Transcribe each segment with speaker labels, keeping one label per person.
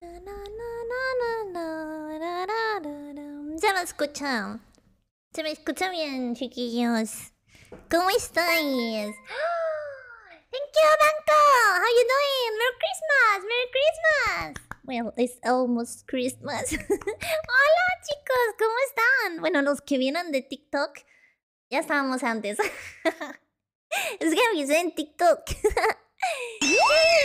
Speaker 1: Ya me escuchan. Se me escucha bien, chiquillos. ¿Cómo estáis? Thank you, Danko. How you doing? Merry Christmas. Merry Christmas. Well, it's almost Christmas. Hola, chicos. ¿Cómo están? Bueno, los que vienen de TikTok, ya estábamos antes. Es que avisé en TikTok. Hey,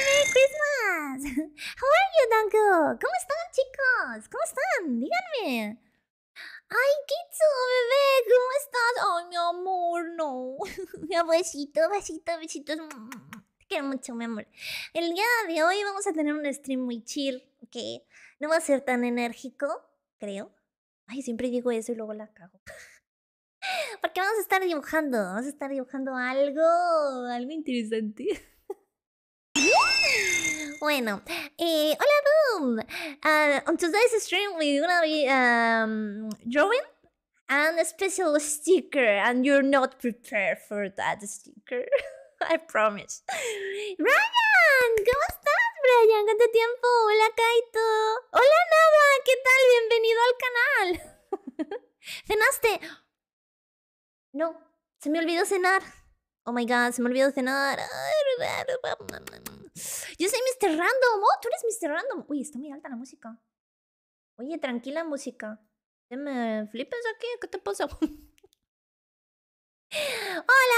Speaker 1: Merry Christmas. How are you, Danko? ¿Cómo están, chicos? ¿Cómo están? Díganme. Ay, Kitsu, bebé, ¿cómo estás? Ay, mi amor, no. Besito, besito, besitos. Te quiero mucho, mi amor. El día de hoy vamos a tener un stream muy chill, ¿ok? No va a ser tan enérgico, creo. Ay, siempre digo eso y luego la cago. Porque vamos a estar dibujando algo interesante. Bueno, hola Boom. On today's stream we're gonna be drawing and a special sticker, and you're not prepared for that sticker. I promise. Brian, ¿cómo estás, Brian? ¿Cuánto tiempo? Hola, Kaito. Hola, Nava, ¿qué tal? Bienvenido al canal. ¿Cenaste? No, se me olvidó cenar. Oh my god, se me olvidó cenar. Yo soy Mr. Random. Oh, tú eres Mr. Random. Uy, está muy alta la música. Oye, tranquila música. ¿Te me flipas aquí? ¿Qué te pasa? Hola,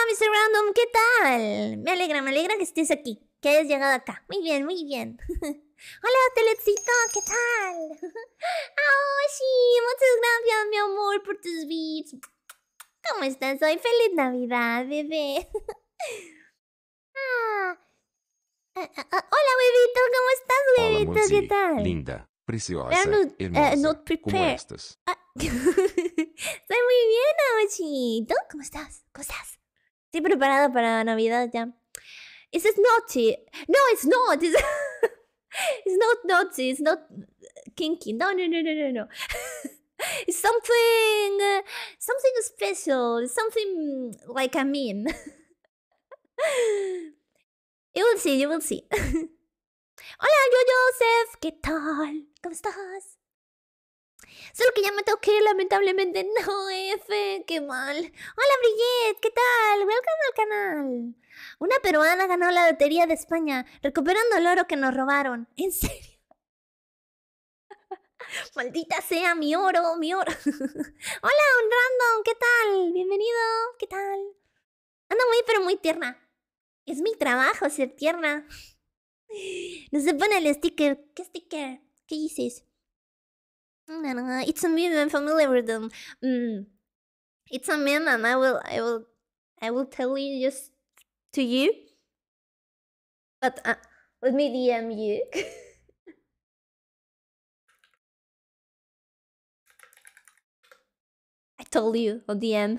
Speaker 1: Mr. Random, ¿qué tal? Me alegra que estés aquí, que hayas llegado acá. Muy bien, muy bien. Hola, Telecito, ¿qué tal? Oh, sí, muchas gracias, mi amor, por tus beats. ¿Cómo estás hoy? ¡Feliz Navidad, bebé! Hola, bebito, ¿cómo estás,
Speaker 2: Hola,
Speaker 1: bebito?
Speaker 2: Monsi,
Speaker 1: ¿Qué tal?
Speaker 2: linda, preciosa,
Speaker 1: I'm
Speaker 2: hermosa,
Speaker 1: not
Speaker 2: como
Speaker 1: prepared.
Speaker 2: estas.
Speaker 1: Estoy muy bien, Amachito. ¿Cómo estás? ¿Cómo estás? Estoy preparada para Navidad ya. Is it naughty? No, it's not. It's not naughty. It's not kinky. No, no, no, no, no, no. It's something special. It's something like a meme. You will see, you will see. Hola, yo, Joseph. ¿Qué tal? ¿Cómo estás? Solo que ya me tengo que ir, lamentablemente. No, F, qué mal. Hola, Brigitte, ¿qué tal? Welcome al canal. Una peruana ganó la lotería de España, recuperando el oro que nos robaron. ¿En serio? Maldita sea, mi oro, mi oro. Hola, un random, ¿qué tal? Bienvenido, ¿qué tal? Ando muy, pero muy tierna. Es mi trabajo ser tierna. No se pone el sticker. ¿Qué sticker? ¿Qué dices? No, it's a meme. I'm familiar with them. It's a meme, and I will tell you just to you. But let me DM you. I told you on DM.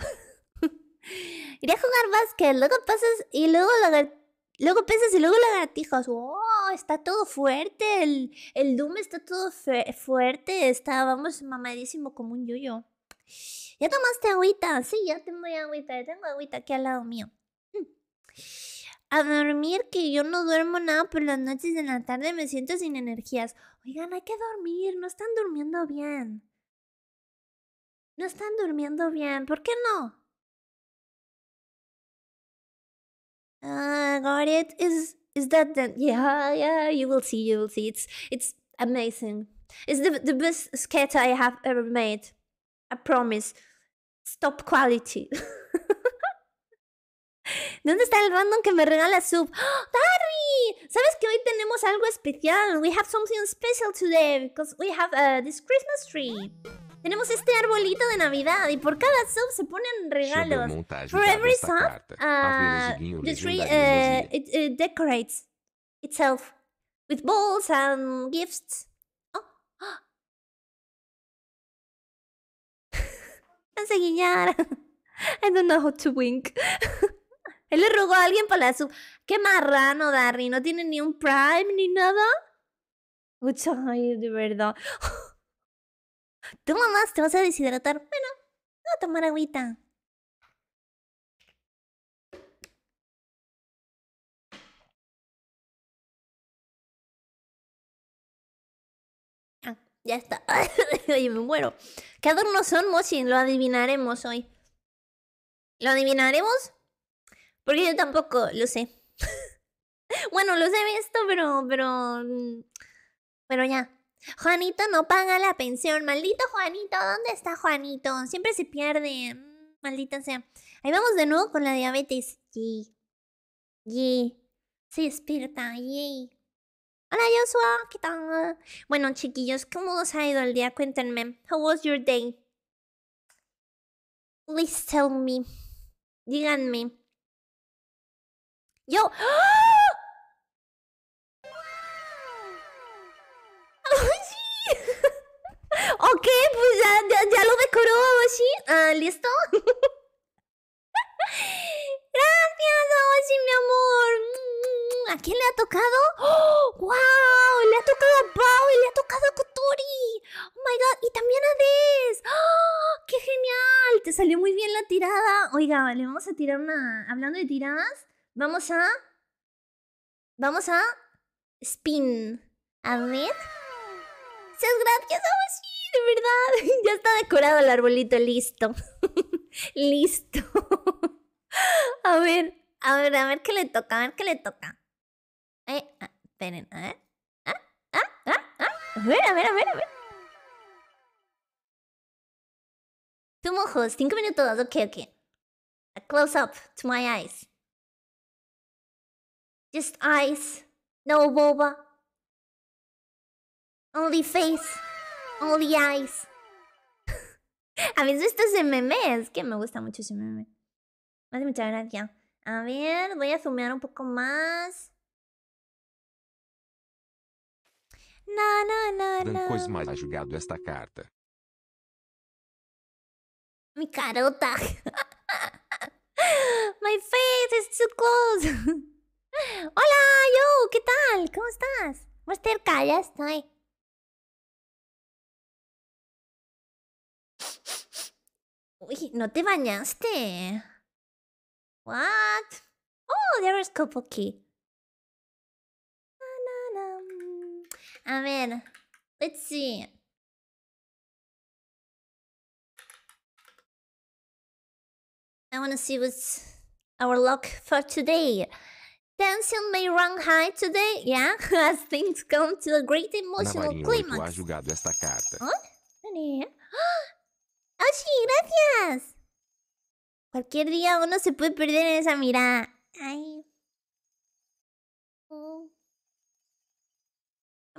Speaker 1: Iré a jugar básquet, luego pasas y luego pesas y luego lagartijas. ¡Oh! Está todo fuerte. El Doom está todo fuerte. Vamos, mamadísimo como un yoyo. ¿Ya tomaste agüita? Sí, ya tengo agüita. Tengo agüita aquí al lado mío. A dormir, que yo no duermo nada por las noches, en la tarde me siento sin energías. Oigan, hay que dormir. No están durmiendo bien. No están durmiendo bien. ¿Por qué no? Got it. Is that the yeah, you will see, it's amazing. It's the best sketch I have ever made. I promise. Stop quality. ¿Dónde está el random que me regala sub? ¡Oh, Darry! ¿Sabes que hoy tenemos algo especial? We have something special today because we have this Christmas tree. Tenemos este arbolito de Navidad y por cada sub se ponen regalos. For every sub, the tree it decorates itself with balls and gifts. Oh, enseguida. I don't know how to wink. Él le rogó a alguien para la sub. ¡Qué marrano, Darry! ¿No tiene ni un Prime ni nada? Ay, de verdad. Toma más, te vas a deshidratar. Bueno, voy a tomar agüita. Ya está. Oye, me muero. ¿Qué adornos son, Mochi? Lo adivinaremos hoy. ¿Lo adivinaremos? Porque yo tampoco lo sé. Bueno, los he visto, pero ya. Juanito no paga la pensión. Maldito Juanito, ¿dónde está Juanito? Siempre se pierde. Maldita sea. Ahí vamos de nuevo con la diabetes. Yay. Yay. Se despierta. Yay. Hola, Joshua. ¿Qué tal? Bueno, chiquillos, ¿cómo os ha ido el día? Cuéntenme. How was your day? Please tell me. Díganme. Yo. ¡Ah! ¡Ay, sí! Ok, pues ya lo decoró, Awashi. ¿Listo? Gracias, Awashi, mi amor. ¿A quién le ha tocado? ¡Oh! ¡Wow! Le ha tocado a Bao y le ha tocado a Kotori. Oh my god, y también a Des. ¡Oh! ¡Qué genial! Te salió muy bien la tirada. Oiga, vale, vamos a tirar una. Hablando de tiradas, vamos a spin. A ver. Muchas gracias, Awashi, de verdad. Ya está decorado el arbolito, listo. Listo. A ver qué le toca, a ver qué le toca. Esperen, a ver. A ver. Tus ojos, 5 minutos, ok. A close up to my eyes. Just eyes, no boba. Only face, only eyes. ¿Habéis visto ese meme? Es que me gusta mucho ese meme. Me hace mucha gracia. A ver, voy a zoomear un poco más.
Speaker 2: Dancos mais ha jogado esta carta.
Speaker 1: Mi carota. My face is too close. Hola, yo, ¿qué tal? ¿Cómo estás? Más cerca, ya estoy. Uy, no te bañaste. What? Oh, there's Kopoki. A ver, let's see. I wanna see what's our luck for today. Tension may run high today, yeah, as things come to a great emotional
Speaker 2: Navarinho 8
Speaker 1: climax.
Speaker 2: ha jogado esta carta.
Speaker 1: ¡Oh, sí, gracias! Cualquier día uno se puede perder en esa mirada. Ay. No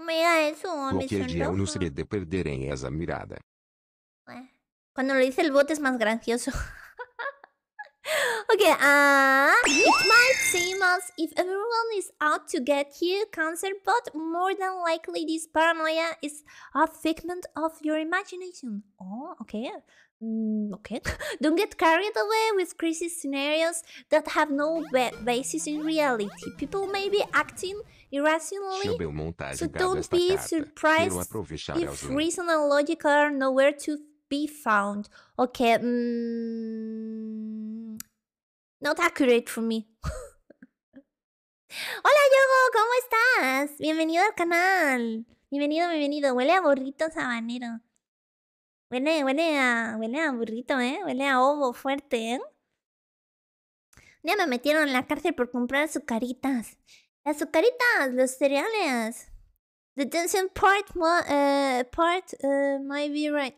Speaker 1: me diga eso, me
Speaker 2: Qualquer dia
Speaker 1: sonroja.
Speaker 2: uno se de perder em essa mirada.
Speaker 1: Cuando lo dice el bot es más gracioso. Okay, it might seem as if everyone is out to get you, Cancer, but more than likely this paranoia is a figment of your imagination. Oh, okay. Okay. Don't get carried away with crazy scenarios that have no basis in reality. People may be acting irrationally, so don't be surprised if reason and logic are nowhere to be found. Okay, not accurate for me. Hola, Yogo, ¿cómo estás? Bienvenido al canal. Bienvenido. Huele a burrito sabanero. Huele a burrito, ¿eh? Huele a ovo fuerte, ¿eh? Ya me metieron en la cárcel por comprar azucaritas. Las azucaritas, los cereales. The tension part might be right.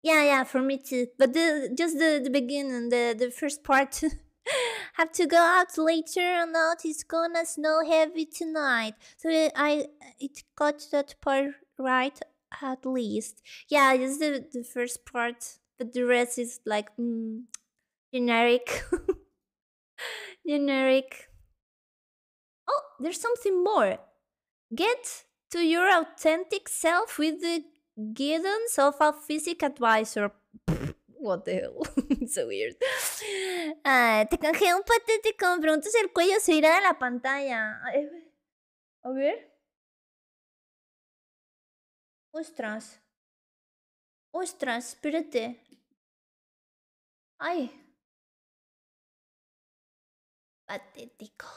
Speaker 1: Yeah, for me too. But just the beginning, the first part. Have to go out later and out. It's gonna snow heavy tonight. So it got that part right at least. Yeah, just the first part, but the rest is like generic. Generic. Oh, there's something more. Get to your authentic self with the guidance of a physics advisor. What the hell? So weird. Te canjeé un patético. Me pregunto si el cuello se irá de la pantalla. A ver. Ostras. Espérate. Ay. Patético.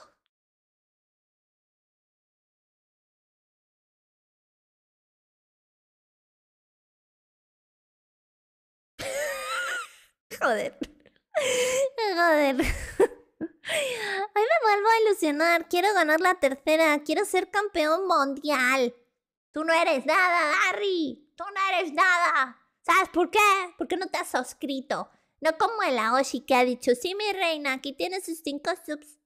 Speaker 1: Joder. Joder. Hoy me vuelvo a ilusionar. Quiero ganar la tercera. Quiero ser campeón mundial. Tú no eres nada, Harry. Tú no eres nada. ¿Sabes por qué? Porque no te has suscrito. No como el Aoshi que ha dicho, sí, mi reina, aquí tienes sus 5 subs.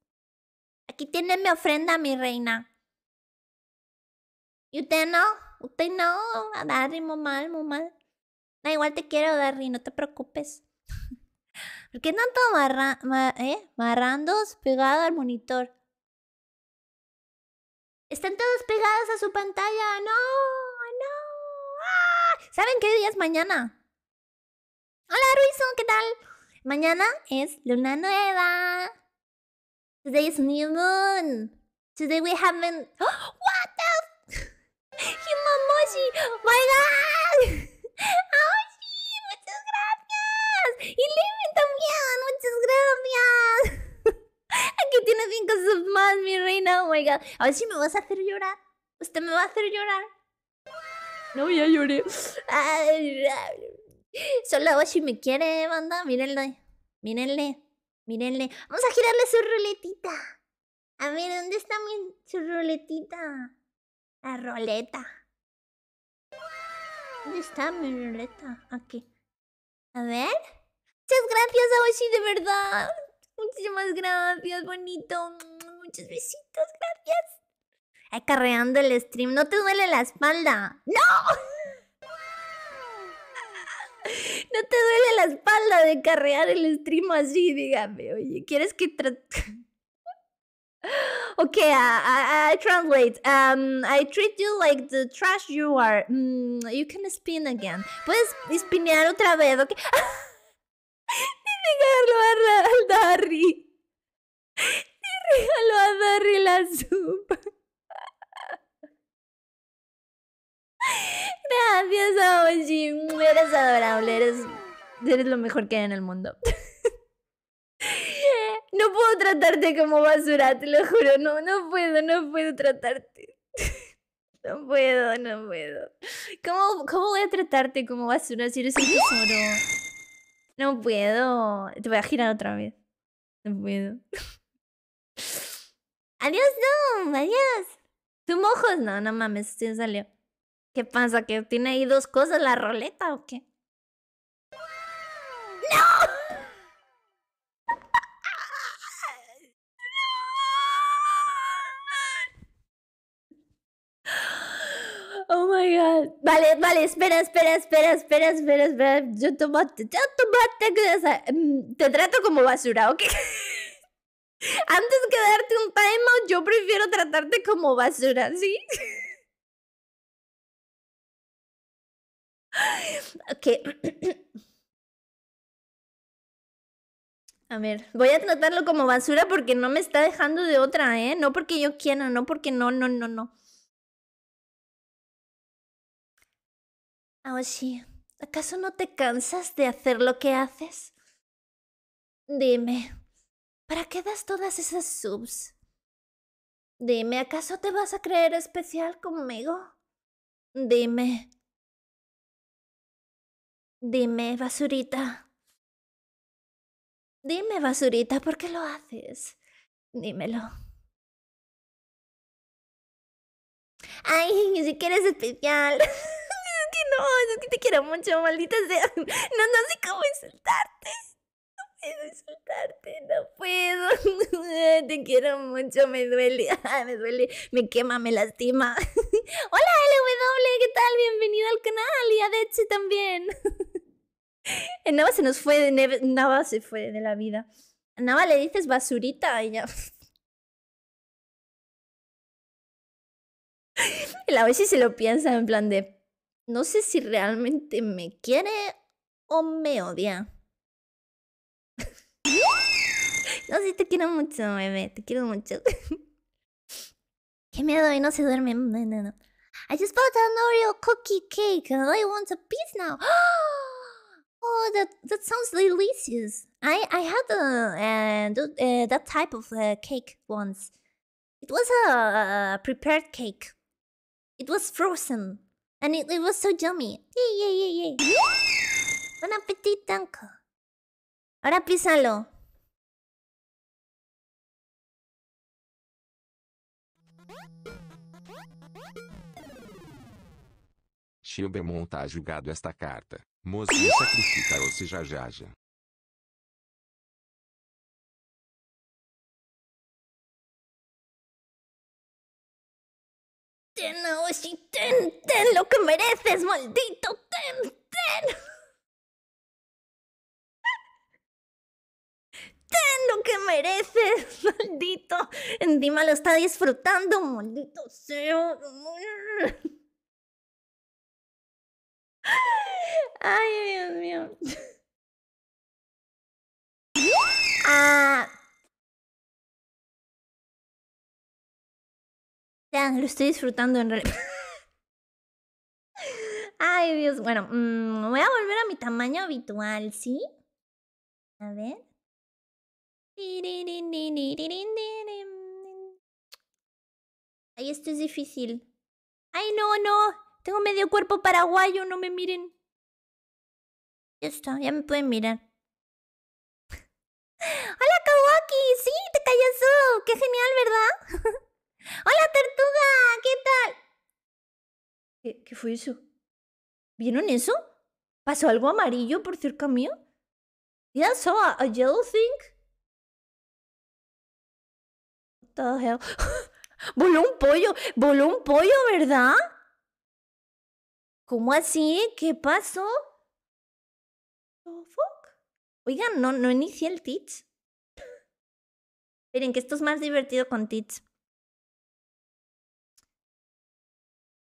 Speaker 1: Aquí tiene mi ofrenda, mi reina. ¿Y usted no? ¿Usted no? Darry, muy mal, muy mal. Da igual te quiero, Darry, no te preocupes. ¿Por qué tanto marrandos pegado al monitor? Están todos pegados a su pantalla. ¡No! ¡No! ¡Ah! ¿Saben qué día es mañana? Hola, Ruizo, ¿qué tal? Mañana es luna nueva. Today is new moon. Today we haven't... Oh, what the... Himamoshi! Oh my god! Aoshi, muchas gracias. Y Levin también, muchas gracias. Aquí tiene 5 subs más, mi reina. Oh my god. Aoshi, ¿me vas a hacer llorar? ¿Usted me va a hacer llorar? No, ya lloré. Solo Aoshi me quiere, banda. Mírenle. Mírenle. Mírenle. Vamos a girarle su ruletita. A ver, ¿dónde está su ruletita? La roleta. ¿Dónde está mi ruleta? Aquí. A ver. Muchas gracias, Aoshi, de verdad. Muchísimas gracias, bonito. Muchos besitos, gracias. Acarreando el stream. ¿No te duele la espalda? ¡No! No te duele la espalda de carrear el stream así, dígame. Oye, ¿quieres que Okay, I translate. I treat you like the trash you are. You can spin again. Puedes spinear otra vez, ¿ok? Regalo al Darry. Regalo a Darry la sub. Gracias, Aoshi. Eres adorable. Eres lo mejor que hay en el mundo. No puedo tratarte como basura, te lo juro. No puedo tratarte. No puedo. ¿Cómo voy a tratarte como basura si eres un tesoro? No puedo. Te voy a girar otra vez. No puedo. Adiós, no. Adiós. ¿Tú mojos? No mames, sí salió. ¿Qué pasa? ¿Que tiene ahí 2 cosas la roleta o qué? ¡No! Oh my god. Vale, espera. Yo tomate. Te trato como basura, ¿ok? Antes que darte un timeout, yo prefiero tratarte como basura, ¿sí? Ok. A ver, voy a tratarlo como basura porque no me está dejando de otra, ¿eh? No porque yo quiera, no porque no. Aoshi, ¿acaso no te cansas de hacer lo que haces? Dime, ¿para qué das todas esas subs? Dime, ¿acaso te vas a creer especial conmigo? Dime, basurita. Dime, basurita, ¿por qué lo haces? Dímelo. Ay, si quieres especial. Es que te quiero mucho, maldita sea. No sé cómo insultarte. No puedo. Te quiero mucho, me duele. Me quema, me lastima. Hola, LW, ¿qué tal? Bienvenido al canal. Y a Deche también. Nava se nos fue, Nava se fue de la vida. A Nava le dices basurita y ya. A ver si se lo piensa en plan de... No sé si realmente me quiere o me odia. No, sí, te quiero mucho, bebé. Te quiero mucho. Qué miedo y no se duerme. No. I just bought an Oreo cookie cake and I want a piece now. Oh, that sounds delicious. I had that type of cake once. It was a prepared cake. It was frozen. And it was so yummy. Yay. Buen apetito, Anko. Ahora písalo.
Speaker 2: Shilbermon tá julgado esta carta. Mocinho sacrifica ou se jajaja.
Speaker 1: Ten, Aoshi, ten lo que mereces, maldito, ten lo que mereces, maldito. Encima lo está disfrutando, maldito sea. Ay, Dios mío. Ya, lo estoy disfrutando en realidad. Ay, Dios. Bueno, voy a volver a mi tamaño habitual, ¿sí? A ver. Ay, esto es difícil. Ay, no. Tengo medio cuerpo paraguayo, no me miren. Ya está, ya me pueden mirar. Hola, Kawaki. Sí, te callas. Qué genial, ¿verdad? Hola, tortuga. ¿Qué tal? ¿Qué fue eso? ¿Vieron eso? ¿Pasó algo amarillo por cerca mío? Yeah, I saw a yellow thing. What the hell? Voló un pollo, ¿verdad? ¿Cómo así? ¿Qué pasó? ¿The fuck? Oigan, no inicié el Teach. Miren, que esto es más divertido con Teach.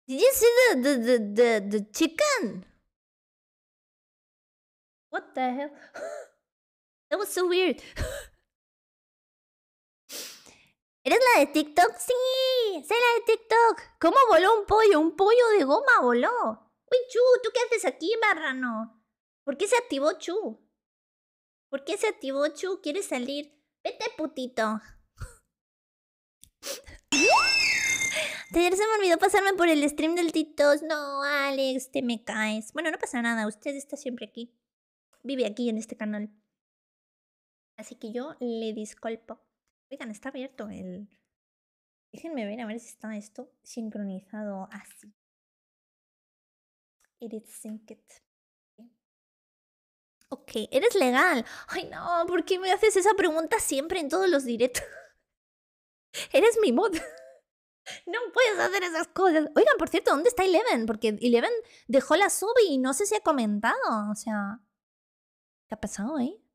Speaker 1: Did you see the chicken? What the hell? That was so weird. ¿Eres la de TikTok? Sí, soy la de TikTok. ¿Cómo voló un pollo? Un pollo de goma voló. Uy, Chu, ¿tú qué haces aquí, marrano? ¿Por qué se activó Chu? ¿Por qué se activó Chu? ¿Quieres salir? Vete, putito. Ayer se me olvidó pasarme por el stream del Titos. No, Alex, te me caes. Bueno, no pasa nada. Usted está siempre aquí. Vive aquí en este canal. Así que yo le disculpo. Oigan, está abierto el... Déjenme ver a ver si está esto sincronizado así. It is synced. Ok, eres legal. Ay, no, ¿por qué me haces esa pregunta siempre en todos los directos? Eres mi mod. No puedes hacer esas cosas. Oigan, por cierto, ¿dónde está Eleven? Porque Eleven dejó la sub y no sé si ha comentado. O sea, ¿qué ha pasado ahí?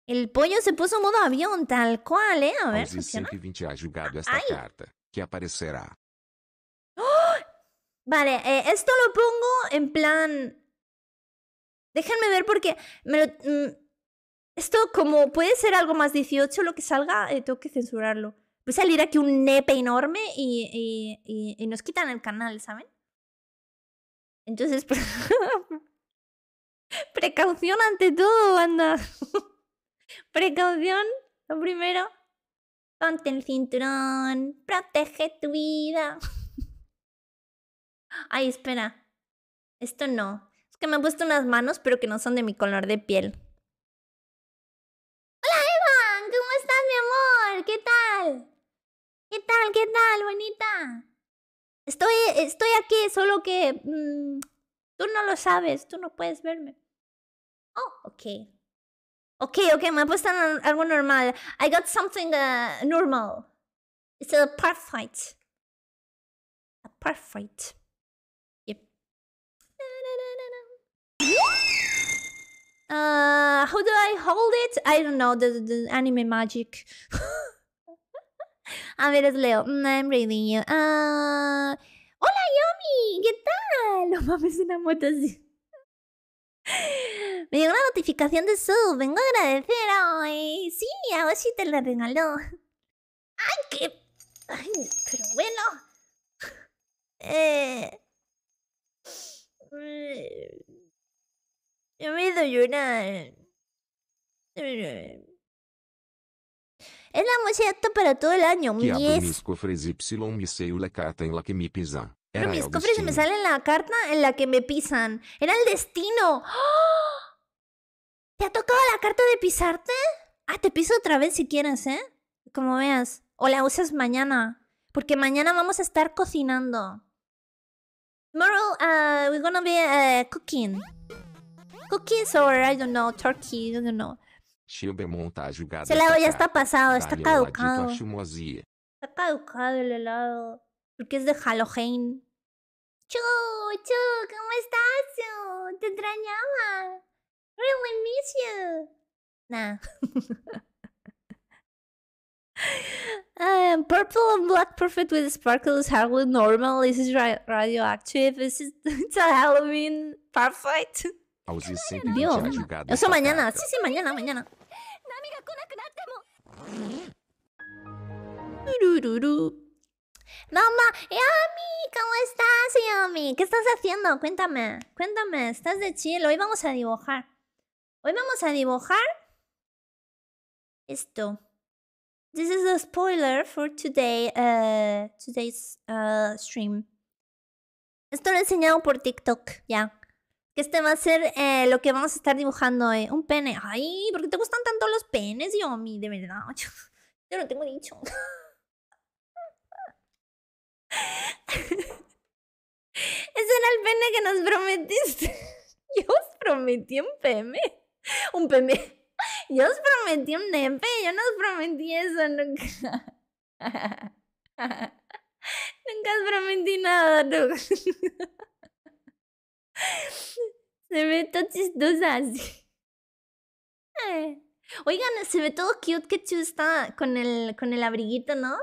Speaker 1: El pollo se puso modo avión, tal cual, ¿eh? A ver,
Speaker 2: Aos
Speaker 1: ¿funciona?
Speaker 2: 120 ha julgado esta
Speaker 1: Ay.
Speaker 2: carta, que aparecerá.
Speaker 1: ¡Oh! Vale, esto lo pongo en plan... Déjenme ver porque esto como puede ser algo más 18 lo que salga, tengo que censurarlo. Puede salir aquí un nepe enorme y nos quitan el canal, ¿saben? Entonces, precaución ante todo, banda. Precaución, lo primero. Ponte el cinturón, protege tu vida. Ay, espera. Esto no. Es que me he puesto unas manos, pero que no son de mi color de piel. ¡Hola, Evan! ¿Cómo estás, mi amor? ¿Qué tal? ¿Qué tal? ¿Qué tal, bonita? Estoy aquí, solo que... tú no lo sabes, tú no puedes verme. Oh, ok. Ok, me he puesto algo normal. I got something normal. It's a perfect. A perfect. Yep. How do I hold it? I don't know, the anime magic. A ver, es Leo. I'm reading you. Hola, Yomi. ¿Qué tal? No mames, una moto así. Me llegó una notificación de sub. Vengo a agradecer hoy. Sí, a vos sí te la regaló. ¡Ay, qué! Ay, pero bueno. Yo me hizo llorar. Es la música para todo el año.
Speaker 2: Que
Speaker 1: Yes.
Speaker 2: abro cofres y me seio la carta en la que me pisan.
Speaker 1: Pero
Speaker 2: Era
Speaker 1: mis
Speaker 2: el
Speaker 1: cofres me
Speaker 2: destino.
Speaker 1: sale la carta en la que me pisan. ¡Era el destino! ¡Oh! ¿Te ha tocado la carta de pisarte? Ah, te piso otra vez si quieres, ¿eh? Como veas. O la usas mañana. Porque mañana vamos a estar cocinando. Tomorrow we're gonna be cooking. Cookies or I don't know, turkey, I don't know.
Speaker 2: Chilber monta a jogada
Speaker 1: Ese helado
Speaker 2: esta
Speaker 1: ya está
Speaker 2: carta.
Speaker 1: pasado, está
Speaker 2: Dá-lhe um ladito
Speaker 1: caducado.
Speaker 2: a chumosia.
Speaker 1: Está caducado el helado. Porque es de Halloween. Chu, ¿cómo estás, Chu? Te extrañaba. Really miss you. Nah. Purple and black perfect with sparkles hardly normal. This is radioactive. It's a Halloween perfect.
Speaker 2: Alzi sempre
Speaker 1: Dio.
Speaker 2: pedirá a jogada
Speaker 1: Eso
Speaker 2: esta
Speaker 1: mañana.
Speaker 2: carta.
Speaker 1: Sí, mañana. Turururu. Mamá, Yami, ¿cómo estás, Yami? ¿Qué estás haciendo? Cuéntame, ¿estás de chill? Hoy vamos a dibujar. Esto. This is a spoiler for today's stream. Esto lo he enseñado por TikTok, ya. Que este va a ser lo que vamos a estar dibujando hoy. Un pene. Ay, ¿por qué te gustan tanto los penes, Yomi? De verdad. Yo lo tengo dicho. Ese era el pene que nos prometiste. Yo os prometí un pene. Un pene. Yo os prometí un nepe. Yo no os prometí eso nunca. Nunca os prometí nada, no. Se ve todo chistosa así. Oigan, se ve todo cute que Chu está con el abriguito, ¿no?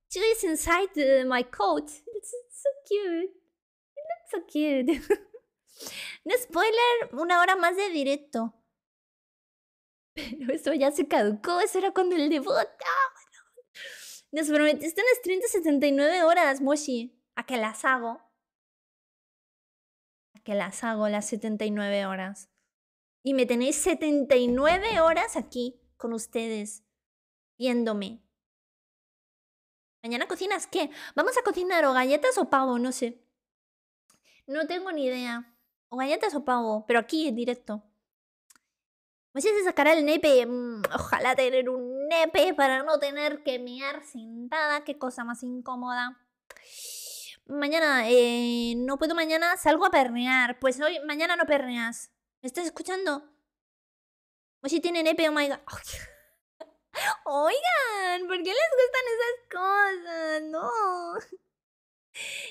Speaker 1: Chu is inside my coat. It's so cute. It looks so cute. No spoiler, 1 hora más de directo. Pero eso ya se caducó, eso era cuando el debut. Nos prometiste unas 30-79 horas, Moshi. A que las hago las 79 horas. Y me tenéis 79 horas aquí con ustedes, viéndome. ¿Mañana cocinas qué? ¿Vamos a cocinar o galletas o pavo? No sé. No tengo ni idea. O galletas o pavo, pero aquí en directo. No sé si sacará el nepe. Ojalá tener un nepe para no tener que mear sentada. Qué cosa más incómoda. Mañana, no puedo mañana, salgo a perrear. Pues hoy, mañana no perreas. ¿Me estás escuchando? O si tiene nepe, oh my god. Oigan, ¿por qué les gustan esas cosas? No.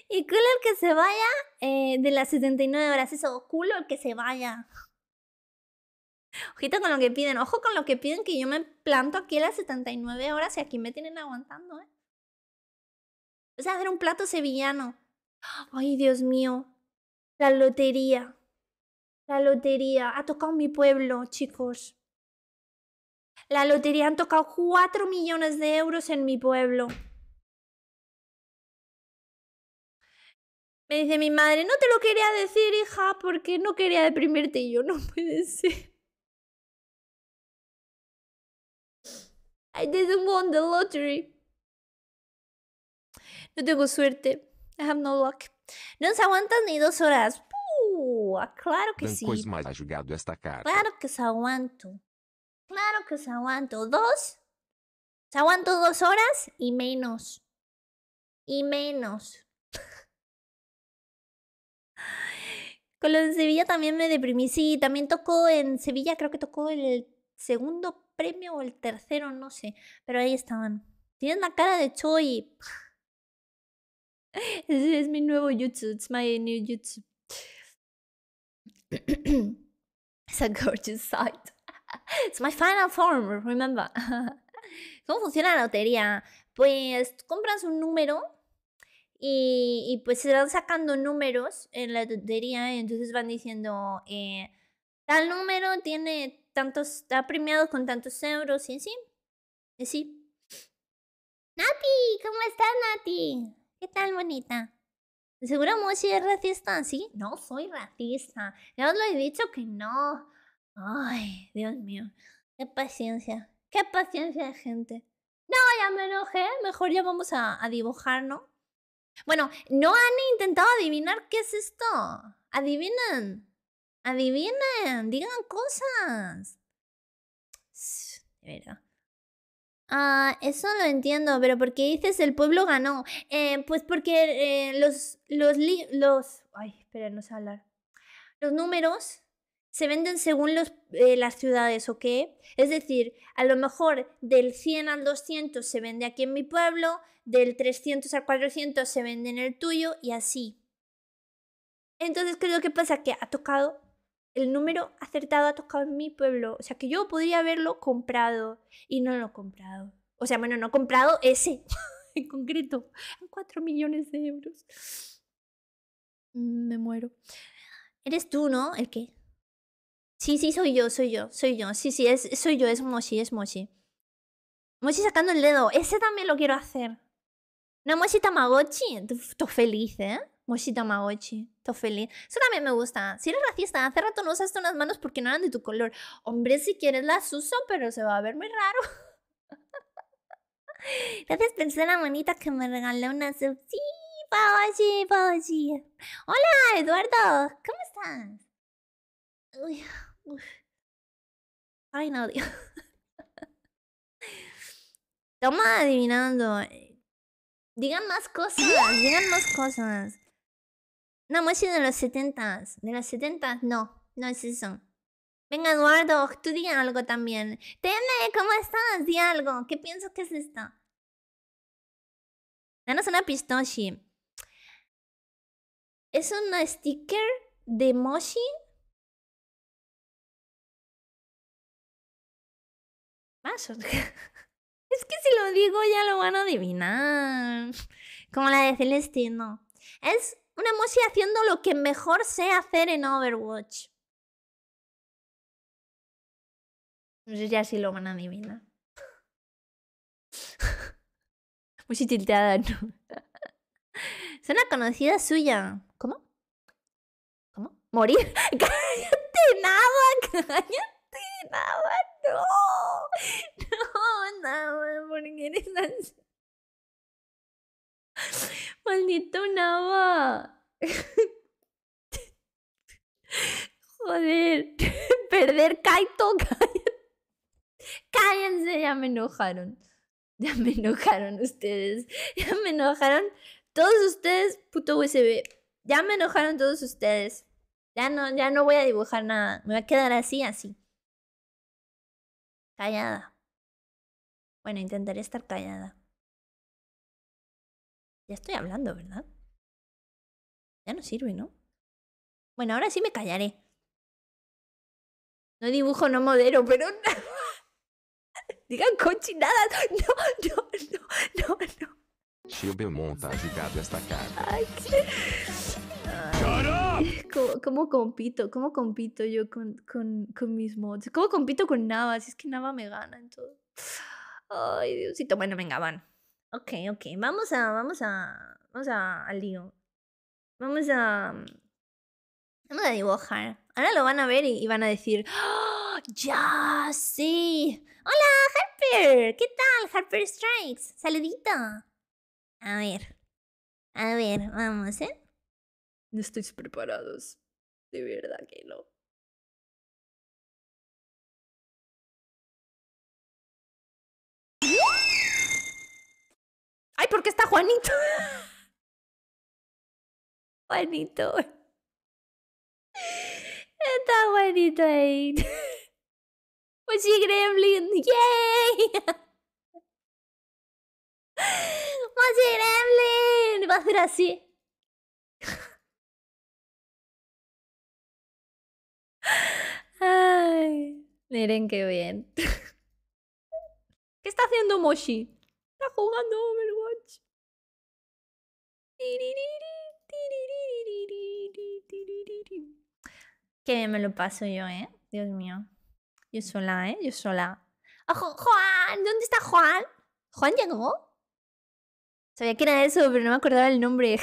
Speaker 1: Y cool el que se vaya de las 79 horas. Eso, cool el que se vaya. Ojito con lo que piden. Ojo con lo que piden, que yo me planto aquí a las 79 horas y aquí me tienen aguantando, ¿eh? O sea, hacer un plato sevillano. Ay, Dios mío. La lotería. La lotería. Ha tocado mi pueblo, chicos. La lotería. Han tocado 4 millones de euros en mi pueblo. Me dice mi madre, no te lo quería decir, hija, porque no quería deprimirte. Y yo, no puede ser. I didn't win the lottery. No tengo suerte. I have no luck. No se aguantan ni 2 horas. Claro que sí.
Speaker 2: Depois mais a jogado esta carta.
Speaker 1: Claro que se aguanto. Claro que se aguanto. 2. Se aguanto 2 horas y menos. Y menos. Con lo de Sevilla también me deprimí. Sí, también tocó en Sevilla, creo que tocó el segundo premio o el tercero, no sé. Pero ahí estaban. Tienen la cara de Choi. Ese es mi nuevo YouTube. It's my new YouTube. It's a gorgeous sight. It's my final form, remember. ¿Cómo funciona la lotería? Pues compras un número y pues se van sacando números en la lotería y entonces van diciendo tal número tiene tantos, está premiado con tantos euros y así. Y así. Nati, ¿cómo estás, Nati? ¿Qué tal, bonita? ¿Seguro Moshi es racista? ¿Sí? No soy racista. Ya os lo he dicho que no. Ay, Dios mío. Qué paciencia. Qué paciencia de gente. No, ya me enojé. Mejor ya vamos a dibujar, ¿no? Bueno, no han intentado adivinar qué es esto. Adivinen. Adivinen. Digan cosas. De verdad. Eso lo entiendo, pero ¿por qué dices el pueblo ganó? Pues porque Ay, espera, no sé hablar. Los números se venden según las ciudades, ¿ok? Es decir, a lo mejor del 100 al 200 se vende aquí en mi pueblo, del 300 al 400 se vende en el tuyo y así. Entonces, ¿qué es lo que pasa? Que ha tocado, el número acertado ha tocado en mi pueblo. O sea, que yo podría haberlo comprado y no lo he comprado. O sea, bueno, no he comprado ese en concreto. 4 millones de euros. Me muero. Eres tú, ¿no? ¿El qué? Sí, soy yo. Sí, soy yo, es Moshi. Moshi sacando el dedo. Ese también lo quiero hacer. Una Moshi Tamagotchi. Tú feliz, ¿eh? Moshi Tamagotchi. Tú feliz. Eso también me gusta. Si eres racista, hace rato no usaste unas manos porque no eran de tu color. Hombre, si quieres las uso, pero se va a ver muy raro. Gracias, pensé en la manita que me regaló una sub. Sí, Moshi. Hola, Eduardo. ¿Cómo estás? Uy. Ay, no, Dios. Estamos adivinando. Digan más cosas. Una Moshi de los 70s. De los 70s, no es eso. Venga, Eduardo, tú di algo también. Tene, ¿cómo estás? Di algo. ¿Qué piensas que es esto? Danos una pistoshi. ¿Es un sticker de Moshi? Más. Es que si lo digo ya lo van a adivinar. Como la de Celeste, no. Es una Moshi haciendo lo que mejor sé hacer en Overwatch. No sé ya si lo van a adivinar. Moshi tilteada, no. Es una conocida suya. ¿Cómo? ¿Morir? ¡Cállate, nada! ¡No! No, Nava, ¿por qué eres así? Maldito Nava. Joder. Perder Kaito, cállense, ya me enojaron. Ya me enojaron ustedes. Ya me enojaron todos ustedes, puto USB. Ya me enojaron todos ustedes. Ya no voy a dibujar nada. Me voy a quedar así. Callada. Bueno, intentaré estar callada. Ya estoy hablando, ¿verdad? Ya no sirve, ¿no? Bueno, ahora sí me callaré. No dibujo, no modero, pero... Digan cochinadas. No.
Speaker 2: Tio Belmonta ha jogado esta carta.
Speaker 1: Ay, ¿Cómo compito yo con mis mods? ¿Cómo compito con Nava? Si es que Nava me gana en todo. Ay, Diosito. Bueno, venga, van. Ok. Vamos al lío. Vamos a dibujar. Ahora lo van a ver y van a decir, ¡oh, ya, sí! ¡Hola, Harper! ¿Qué tal, Harper Strikes? Saludito. A ver, vamos, ¿eh? No estáis preparados. De verdad que no. ¡Ay, ¿por qué está Juanito? Juanito. Está Juanito ahí. Pues sí, Gremlin. ¡Yay! ¡Mochi Gremlin! Va a hacer así. Ay, miren qué bien. ¿Qué está haciendo Moshi? Está jugando Overwatch. Qué bien me lo paso yo, ¿eh? Dios mío. Yo sola, ¿eh? Yo sola. ¡Juan! ¿Dónde está Juan? ¿Juan llegó? Sabía que era eso, pero no me acordaba el nombre.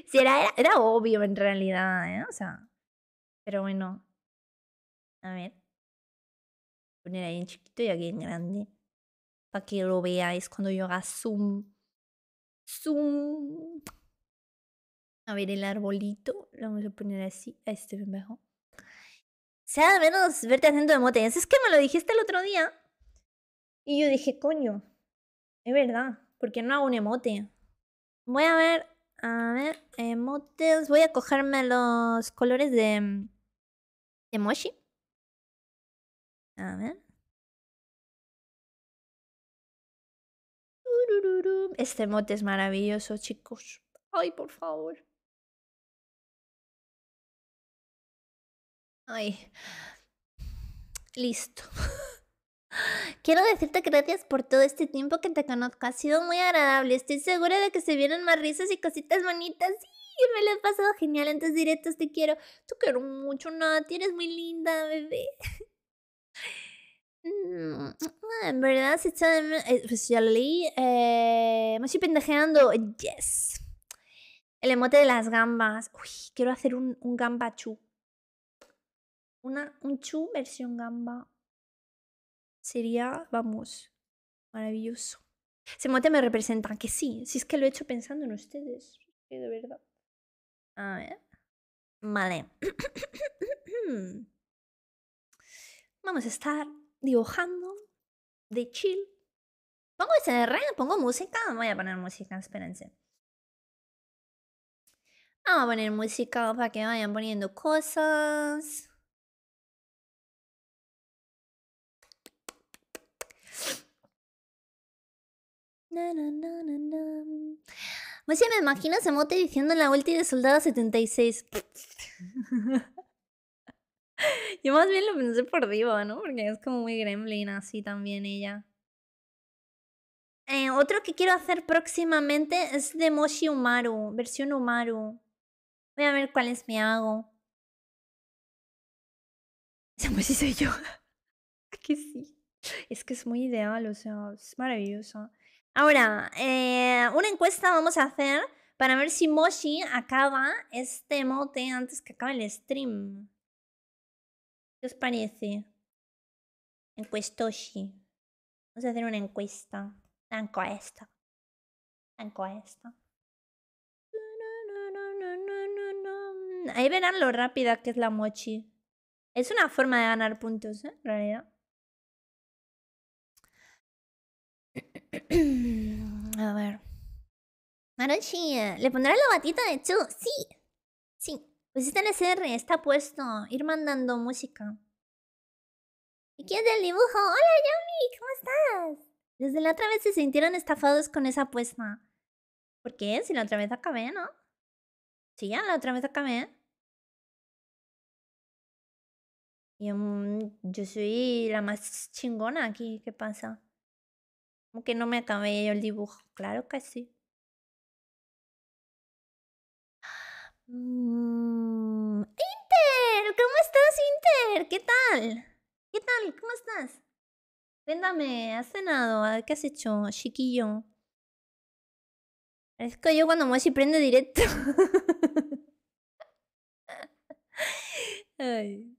Speaker 1: Sí, era obvio en realidad, ¿eh? O sea, pero bueno. A ver. Poner ahí en chiquito y aquí en grande. Para que lo veáis cuando yo haga zoom. Zoom. A ver, el arbolito. Lo vamos a poner así. A este mejor. Sea menos verte haciendo emotes. Es que me lo dijiste el otro día. Y yo dije, coño. Es verdad. ¿Por qué no hago un emote? Voy a ver. A ver. Emotes. Voy a cogerme los colores de emoji. A ver. Este emote es maravilloso, chicos. Ay, por favor. Ay. Listo. Quiero decirte gracias por todo este tiempo que te conozco. Ha sido muy agradable. Estoy segura de que se vienen más risas y cositas bonitas. Sí, me lo he pasado genial en tus directos. Te quiero. Te quiero mucho, Nati. Eres muy linda, bebé. En verdad, se echa de pues ya lo leí. Me estoy pendejeando. Yes. El emote de las gambas. Uy, quiero hacer un gamba chu. Un chu versión gamba. Sería, vamos, maravilloso. Ese emote me representa, que sí. Si es que lo he hecho pensando en ustedes. Que de verdad. A ver. Vale. Vamos a estar dibujando de chill. ¿Pongo SR? ¿Pongo música? Voy a poner música, espérense. Vamos a poner música para que vayan poniendo cosas. Pues sí, me imagino ese mote diciendo la ulti de Soldado 76. Yo más bien lo pensé por Diva, ¿no? Porque es como muy gremlin así también ella. Otro que quiero hacer próximamente es de Moshi Umaru, versión Umaru. Voy a ver cuáles me hago. Esa Moshi soy yo. Que sí. Es que es muy ideal, o sea, es maravilloso. Ahora, una encuesta vamos a hacer para ver si Moshi acaba este emote antes que acabe el stream. ¿Qué os parece? Encuestoshi. Vamos a hacer una encuesta. Encuesta. Ahí verán lo rápida que es la mochi. Es una forma de ganar puntos, ¿eh? En realidad. A ver. Marochi, ¿le pondrás la batita de Chu? Sí. Sí. Pues está en SR, está puesto. Ir mandando música. ¿Y quién es el dibujo? Hola, Yami, ¿cómo estás? Desde la otra vez se sintieron estafados con esa apuesta. ¿Por qué? Si la otra vez acabé, ¿no? Sí, ya la otra vez acabé. Yo soy la más chingona aquí. ¿Qué pasa? Como que no me acabé yo el dibujo. Claro que sí. Inter, ¿cómo estás, Inter? ¿Qué tal? ¿Qué tal? ¿Cómo estás? Cuéntame, ¿has cenado? ¿Qué has hecho, chiquillo? Parezco yo cuando Moshi prende directo. Ay.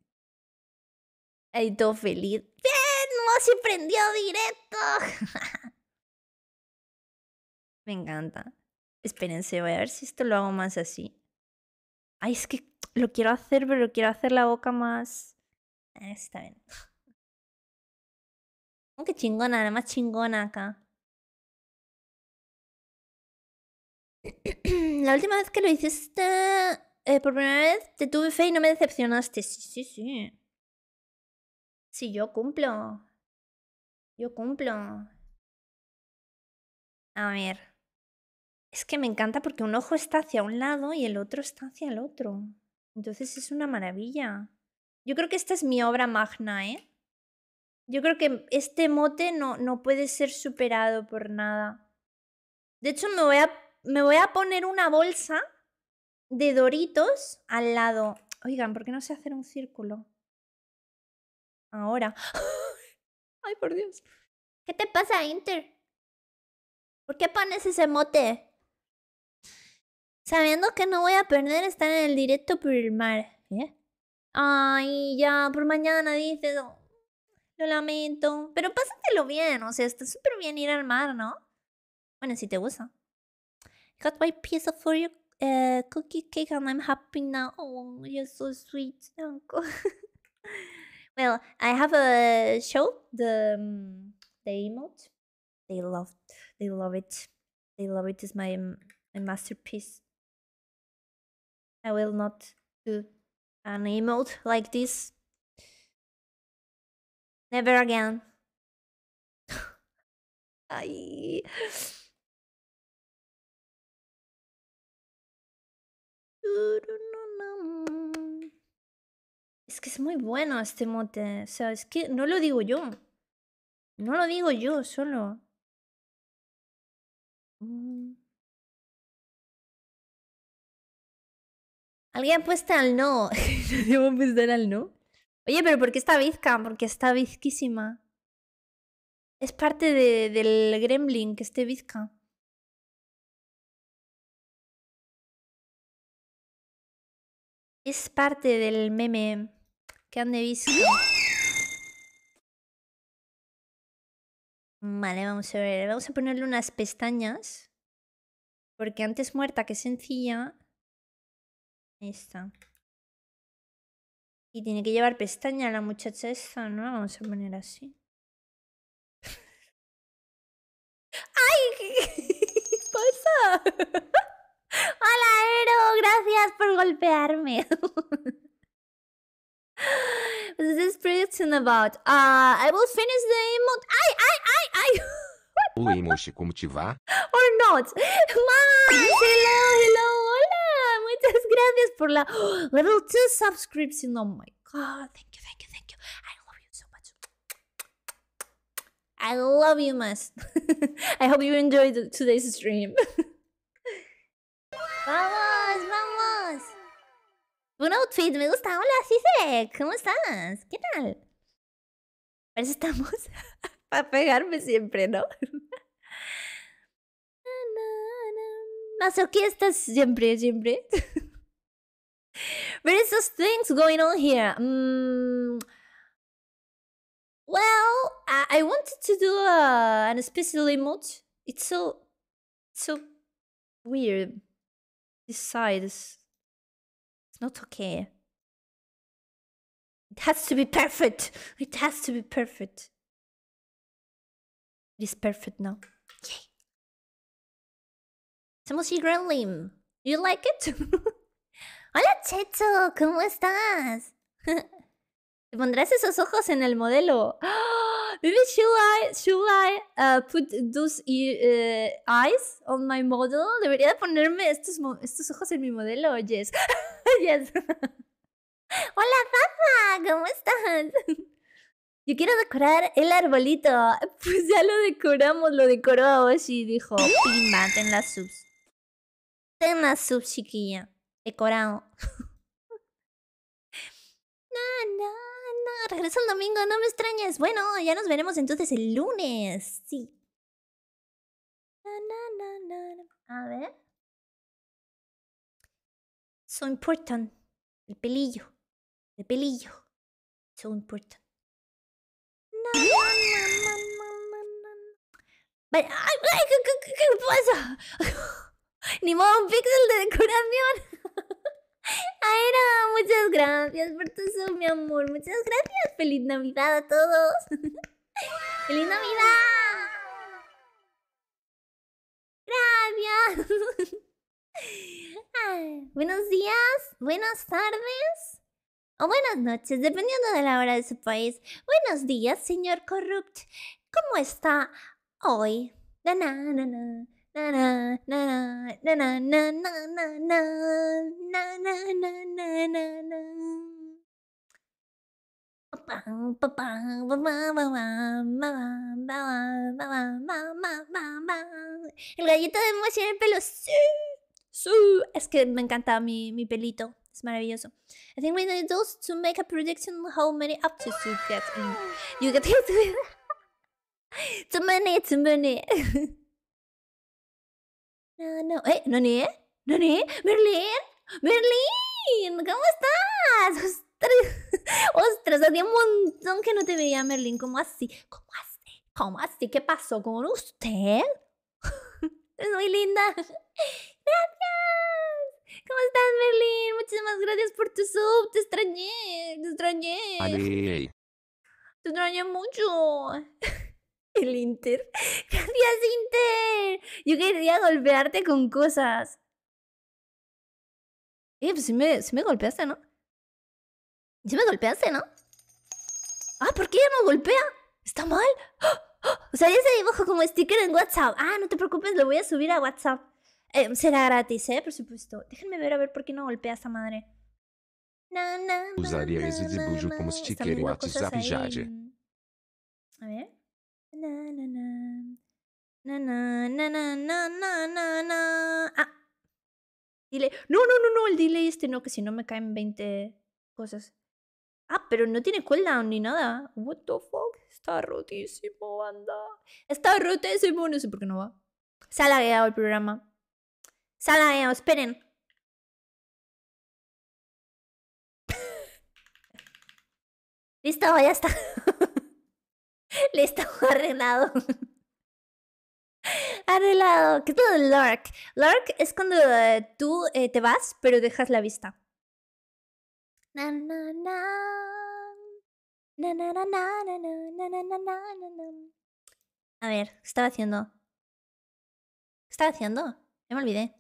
Speaker 1: Ay, todo feliz. ¡Bien! ¡Moshi prendió directo! Me encanta. Espérense, voy a ver si esto lo hago más así. Ay, es que lo quiero hacer, pero quiero hacer la boca más... Está bien. Oh, qué chingona, la más chingona acá. La última vez que lo hiciste por primera vez te tuve fe y no me decepcionaste. Sí, sí, sí. Sí, yo cumplo. Yo cumplo. A ver. Es que me encanta porque un ojo está hacia un lado y el otro está hacia el otro. Entonces es una maravilla. Yo creo que esta es mi obra magna, ¿eh? Yo creo que este mote no puede ser superado por nada. De hecho, me voy a poner una bolsa de Doritos al lado. Oigan, ¿por qué no sé hacer un círculo? Ahora. Ay, por Dios. ¿Qué te pasa, Inter? ¿Por qué pones ese mote? Sabiendo que no voy a perder estar en el directo por el mar. ¿Eh? Ay, ya, por mañana dices. Oh, lo lamento. Pero pásatelo bien, o sea, está súper bien ir al mar, ¿no? Bueno, si te gusta. got my piece of Oreo cookie cake and I'm happy now. Oh, you're so sweet, Uncle. Well, I have a show, the emote. They love it. They love it. It's my masterpiece. I will not do an emote like this. Never again. Ay. Es que es muy bueno este mote. O sea, es que no lo digo yo. No lo digo yo solo. Alguien ha puesto al no. Debo apostar al no. Oye, pero ¿por qué está bizca? Porque está bizquísima. Es parte del gremlin que esté bizca. Es parte del meme que ande bizca. Vale, vamos a ver. Vamos a ponerle unas pestañas. Porque antes muerta que sencilla. Ahí está. Y tiene que llevar pestaña la muchacha esta, ¿no? Vamos a poner así. ¡Ay! ¿Qué pasa? Hola, Ero. Gracias por golpearme. What is this prediction about? I will finish the emote. Ay!
Speaker 2: Oi, Moshi, como te va?
Speaker 1: Or not. Hello. Hola. Muchas gracias por la level 2 subscription. Oh my god. Thank you. I love you so much. I love you más. I hope you enjoyed today's stream. Vamos. Buen outfit, me gusta. Hola, Cisek. ¿Cómo estás? ¿Qué tal? Parece estamos para pegarme siempre, ¿no? Masoquistas siempre. There is those things going on here. Well, I wanted to do an special emote. It's so weird. This side is not okay. It has to be perfect. It is perfect now. Yay. Somos Gremlin. You like it? Hola, Checho. ¿Cómo estás? ¿Te pondrás esos ojos en el modelo? Maybe should I put those eyes on my model? Debería de ponerme estos ojos en mi modelo. Yes. Yes. Hola, Zaza. ¿Cómo estás? Yo quiero decorar el arbolito. Pues ya lo decoramos. Lo decoró Oshi. Dijo, pimba, ten las subs. Ten las subs, chiquilla. Decorado. No. Regreso el domingo, no me extrañes. Bueno, ya nos veremos entonces el lunes. Sí. A ver. So important. El pelillo. So important. ¿Qué pasa? Ni modo un píxel de decoración. Aira, muchas gracias por tu sub, mi amor. Muchas gracias. Feliz Navidad a todos. ¡Feliz Navidad! Gracias. Buenos días, buenas tardes o buenas noches, dependiendo de la hora de su país. Buenos días, señor Corrupt. ¿Cómo está hoy? El gallito de Moshi en el pelo. Sí. Es que me encanta mi pelito. Es maravilloso. I think we need those to make a prediction how many updates you get. You get hit with too many. No. ¿Nani? Merlin, ¿cómo estás? Ostras, hacía un montón que no te veía, Merlin. ¿Cómo así? ¿Qué pasó con usted? Es muy linda. Gracias. ¿Cómo estás, Merlin? Muchísimas gracias por tu sub. Te extrañé. Te extrañé.
Speaker 2: Ale.
Speaker 1: Te extrañé mucho. El Inter. Gracias, Inter. Yo quería golpearte con cosas. Pues sí me golpeaste, ¿no? Sí me golpeaste, ¿no? Ah, ¿por qué ya no golpea? ¿Está mal? O sea, ya se dibuja como sticker en WhatsApp. Ah, no te preocupes, lo voy a subir a WhatsApp. Será gratis, por supuesto. Déjenme ver a ver por qué no golpea a esta madre.
Speaker 2: Usaria esse dibujo como
Speaker 1: Están
Speaker 2: sticker
Speaker 1: viendo cosas
Speaker 2: WhatsApp
Speaker 1: ahí
Speaker 2: Jade.
Speaker 1: A ver. Ah. Dile. No, el delay no, que si no me caen 20 cosas. Ah, pero no tiene cooldown ni nada. What the fuck? Está rotísimo, banda. Está rotísimo. No sé por qué no va. Se ha lagueado el programa. Se ha lagueado, esperen. Listo, ya está. Listo, arreglado. Arreglado. ¿Qué es lo de lurk? Lurk es cuando tú te vas, pero dejas la vista. Na, na, na. Na, na, na, na, na, na, na, na, na, na. A ver, ¿qué estaba haciendo? ¿Qué estaba haciendo? Ya me olvidé.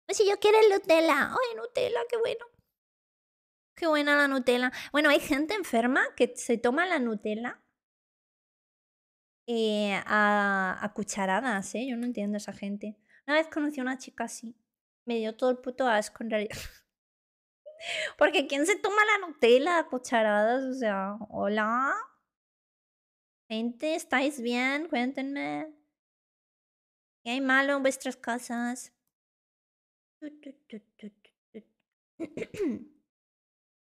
Speaker 1: Pues si yo quiero el Nutella. ¡Ay, Nutella! ¡Qué bueno! ¡Qué buena la Nutella! Bueno, hay gente enferma que se toma la Nutella a cucharadas, ¿eh? Yo no entiendo a esa gente. Una vez conocí a una chica así. Me dio todo el puto asco en realidad. Porque ¿quién se toma la Nutella a cucharadas? O sea, hola. Gente, ¿estáis bien? Cuéntenme. ¿Qué hay malo en vuestras casas?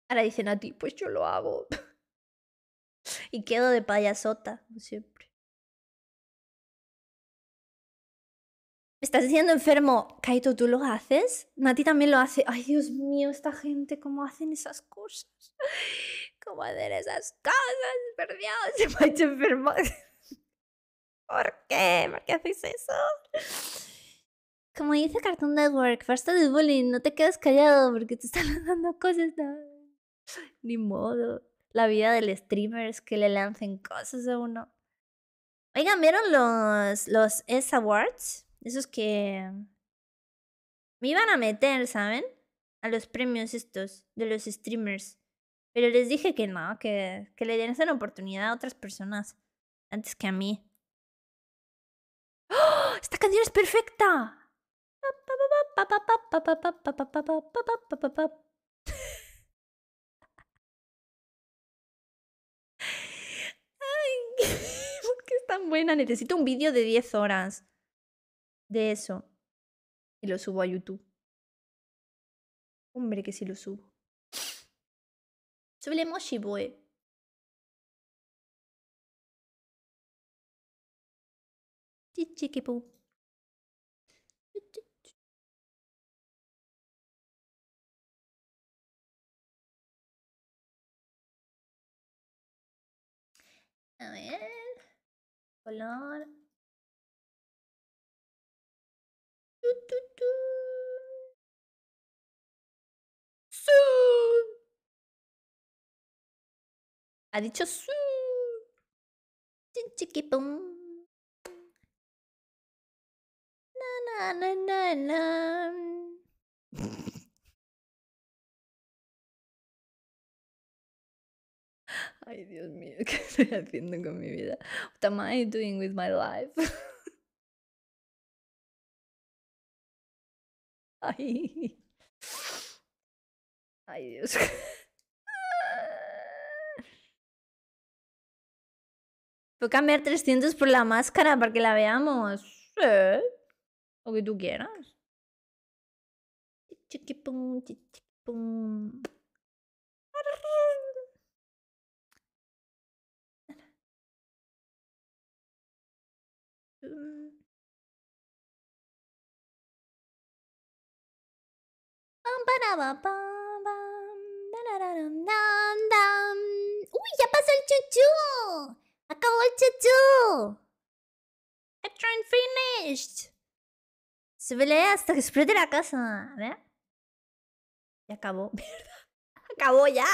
Speaker 1: Ahora dicen a ti, pues yo lo hago. Y quedo de payasota, como siempre. ¿Me estás diciendo enfermo? Kaito, ¿tú lo haces? Nati también lo hace. Ay, Dios mío, esta gente, ¿cómo hacen esas cosas? ¿Cómo hacen esas cosas? Por Dios, se me ha hecho enfermo. ¿Por qué? ¿Por qué hacéis eso? Como dice Cartoon Network, basta de bullying, no te quedes callado porque te están dando cosas. No. Ni modo. La vida del streamer es que le lancen cosas a uno. Oigan, ¿vieron los S Awards? Esos que me iban a meter, ¿saben? A los premios estos de los streamers. Pero les dije que no, que le den esa oportunidad a otras personas antes que a mí. ¡Oh! ¡Esta canción es perfecta! Ay, ¿por qué es tan buena? Necesito un vídeo de 10 horas de eso. Y lo subo a YouTube. Hombre, que sí lo subo. Súbele Moshi Boy. Chichiquipu. A ver. Color. Su. Ha dicho su. Chichiquipum. Na, na, na, na. Ay, Dios mío, ¿qué estoy haciendo con mi vida? What am I doing with my life? Ay. Ay, Dios. Puedo cambiar 300 por la máscara para que la veamos. Lo que tú quieras. Chiquipum, chiquipum. ¡Uy, ya pasó el chuchu! ¡Acabó el chuchu! Train finished. Se pelea hasta que explote la casa. A ver. Ya acabó. Acabó ya.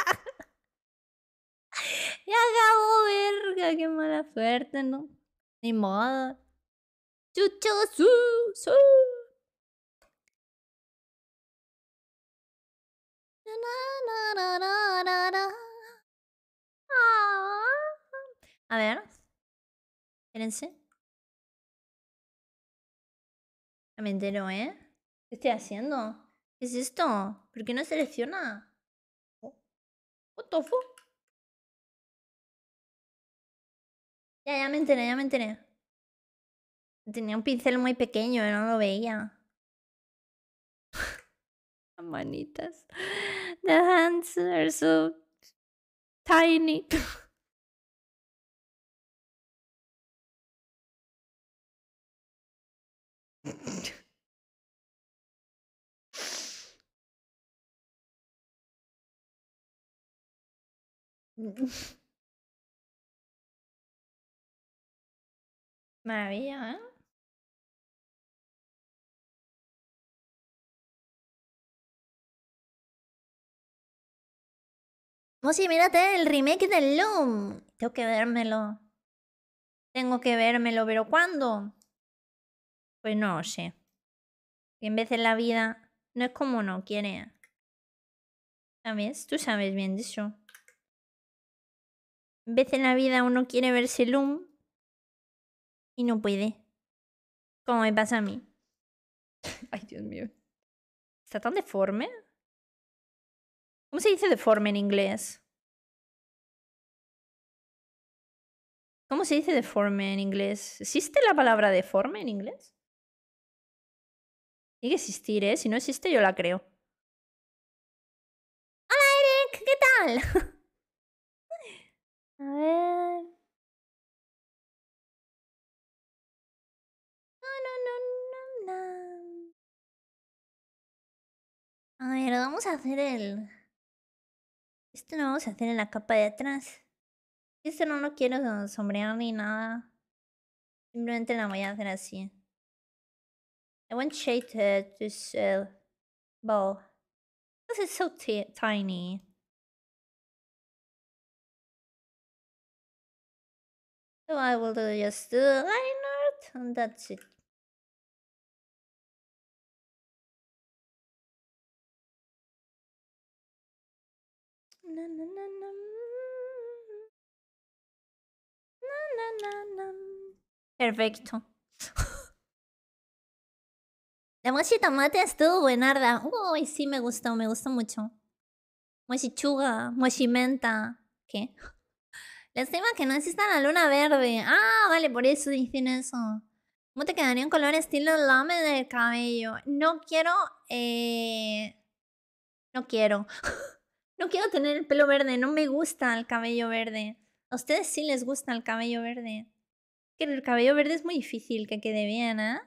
Speaker 1: Ya acabó, verga. Qué mala suerte, ¿no? Ni modo. Chucho, su. A ver. Espérense. No me entero, ¿eh? ¿Qué estoy haciendo? ¿Qué es esto? ¿Por qué no selecciona? What the fuck? Ya me enteré, ya me enteré. Tenía un pincel muy pequeño y no lo veía. Las manitas. The hands are so tiny. Maravilla, ¿eh? Oh, sí, mírate el remake del Loom. Tengo que vérmelo. Tengo que vérmelo, pero ¿cuándo? Pues no lo sé. En vez de la vida no es como uno quiere. ¿Sabes? Tú sabes bien de eso. En vez de la vida uno quiere verse Loom y no puede. Como me pasa a mí. Ay, Dios mío. ¿Está tan deforme? ¿Cómo se dice deforme en inglés? ¿Cómo se dice deforme en inglés? ¿Existe la palabra deforme en inglés? Tiene que existir, ¿eh? Si no existe, yo la creo. ¡Hola, Eric! ¿Qué tal? A ver... No. A ver, vamos a hacer el... Esto lo vamos a hacer en la capa de atrás. Esto no lo quiero sombrear ni nada. Simplemente la voy a hacer así. I want shade this ball. This is so tiny. So I will just do line art and that's it. Perfecto. La mochi tomate estuvo buenarda. Uy, sí, me gustó mucho. Mochi chuga, mochi menta. ¿Qué? Lástima que no exista la luna verde. Ah, vale, por eso dicen eso. ¿Cómo te quedaría un color estilo lame del cabello? No quiero... No quiero. No quiero tener el pelo verde. No me gusta el cabello verde. A ustedes sí les gusta el cabello verde. Que el cabello verde es muy difícil que quede bien, ¿eh?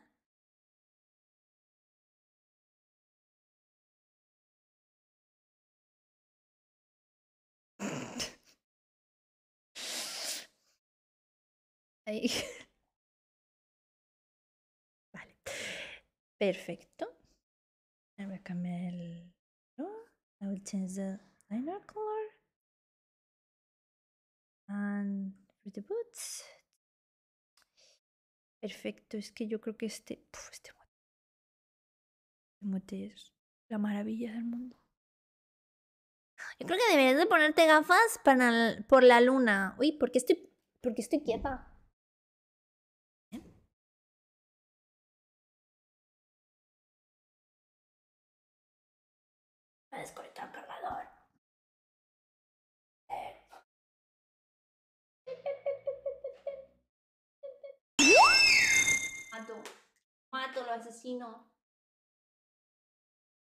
Speaker 1: Ahí. Vale. Perfecto. Voy a cambiar el... ¿no? I will change the liner color. And for the boots. Perfecto. Es que yo creo que este mote es la maravilla del mundo. Yo creo que deberías de ponerte gafas por la luna. Uy, ¿por qué estoy quieta? Voy a desconectar el cargador. Mato, lo asesino.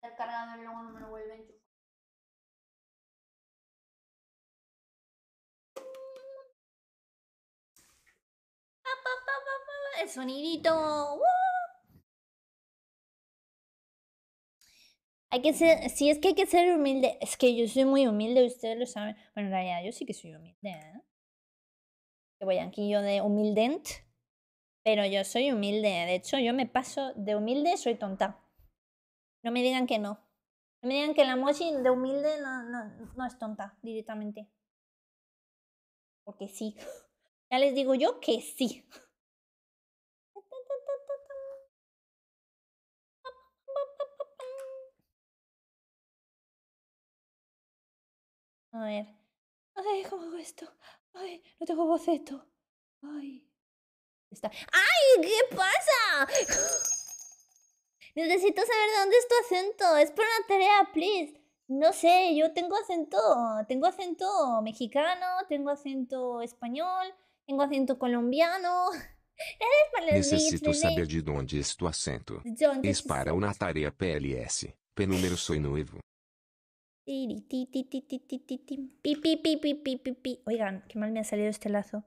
Speaker 1: El cargador y luego no me lo vuelve a enchufar. El sonidito. Hay que ser, sí, es que hay que ser humilde. Es que yo soy muy humilde, ustedes lo saben. Bueno, en realidad yo sí que soy humilde, ¿eh? Que voy aquí yo de humildent. Pero yo soy humilde. De hecho, yo me paso de humilde, soy tonta. No me digan que no. No me digan que la emoji de humilde no es tonta directamente. Porque sí. Ya les digo yo que sí. A ver. Ay, ¿cómo hago esto? Ay, no tengo boceto. Ay. Está. ¡Ay! ¿Qué pasa? Necesito saber de dónde es tu acento. Es por una tarea, please. No sé, yo tengo acento. Tengo acento mexicano, tengo acento español, tengo acento colombiano.
Speaker 2: Necessito saber de onde é tu acento. Es para una tarea PLS. P número soy nuevo.
Speaker 1: Oigan, qué mal me ha salido este lazo.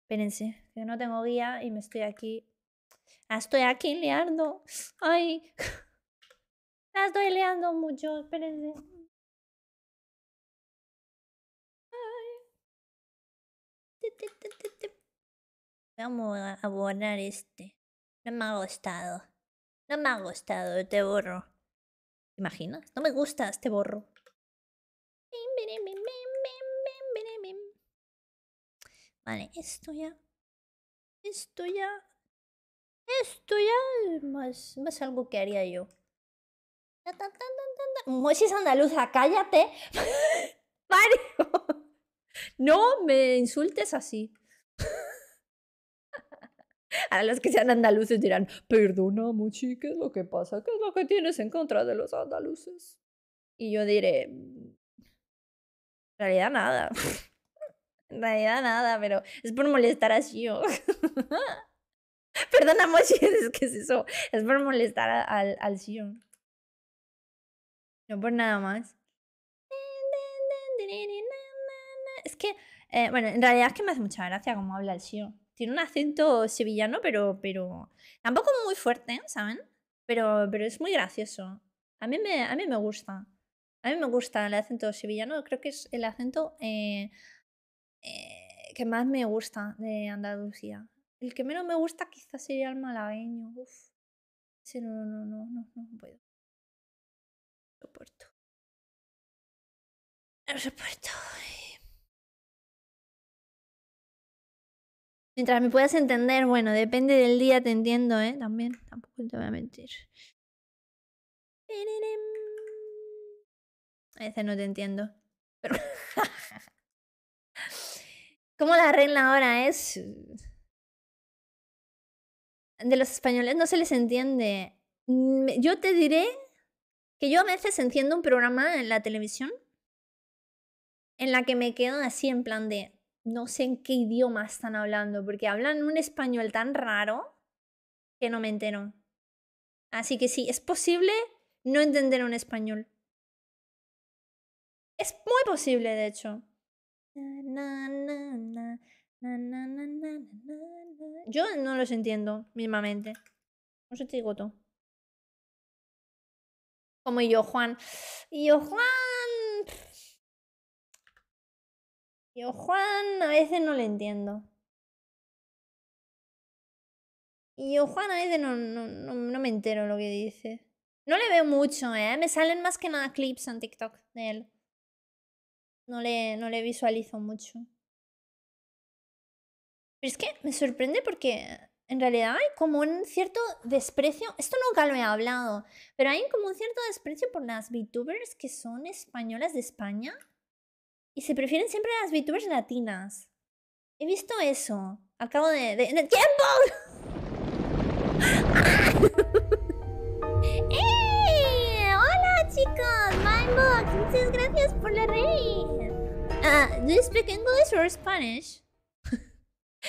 Speaker 1: Espérense, que no tengo guía y me estoy aquí. La estoy aquí liando. Ay. La estoy liando mucho. Espérense. Vamos a borrar este. No me ha gustado. No me ha gustado, te borro. ¿Te imaginas? No me gusta, este borro. Vale, esto ya. Esto ya es algo que haría yo. Mochis andaluza, cállate. Mario. No me insultes así. Ahora los que sean andaluces dirán, perdona, Mochi, ¿qué es lo que pasa? ¿Qué es lo que tienes en contra de los andaluces? Y yo diré, en realidad nada. En realidad nada, pero es por molestar a Shio. Perdona, Mochi, es que es eso. Es por molestar al Shio. No por nada más. Es que, bueno, en realidad es que me hace mucha gracia cómo habla el Shio. Tiene un acento sevillano, pero tampoco muy fuerte, ¿saben? Pero es muy gracioso. A mí me gusta. A mí me gusta el acento sevillano. Creo que es el acento que más me gusta de Andalucía. El que menos me gusta quizás sería el malagueño. Uf. Sí, no puedo. No soporto. No soporto. Mientras me puedas entender, bueno, depende del día, te entiendo, ¿eh? También, tampoco te voy a mentir. A veces no te entiendo. Pero... Como la regla ahora es... De los españoles no se les entiende. Yo te diré que yo a veces enciendo un programa en la televisión en la que me quedo así en plan de... No sé en qué idioma están hablando, porque hablan un español tan raro que no me entero. Así que sí, es posible no entender un español. Es muy posible, de hecho. Yo no los entiendo mismamente. No sé, te digo todo. Como yo, Juan. Yo, Juan, a veces no le entiendo. Y yo, Juan, a veces no me entero lo que dice. No le veo mucho, ¿eh? Me salen más que nada clips en TikTok de él. No le visualizo mucho. Pero es que me sorprende porque en realidad hay como un cierto desprecio. Esto nunca lo he hablado, pero hay como un cierto desprecio por las VTubers que son españolas de España y se prefieren siempre a las VTubers latinas. He visto eso. Acabo de... ¡Tiempo! ¡Ey! ¡Hola, chicos! Mindbox, muchas gracias por la raid. ¿Do you speak English or Spanish?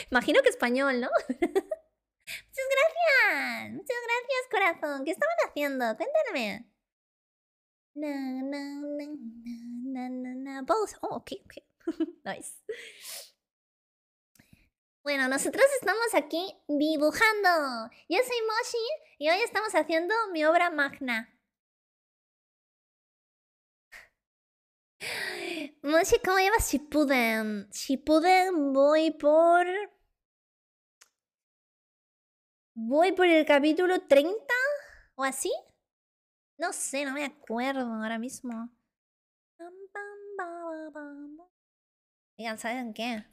Speaker 1: Imagino que español, ¿no? Muchas gracias. Muchas gracias, corazón. ¿Qué estaban haciendo? Cuéntame. Both. Oh, ok. Nice. Bueno, nosotros estamos aquí dibujando. Yo soy Mochi y hoy estamos haciendo mi obra magna. Mochi, ¿cómo llevas Shippuden? Shippuden voy por... Voy por el capítulo 30 o así. No sé, no me acuerdo ahora mismo. Digan, ¿saben qué?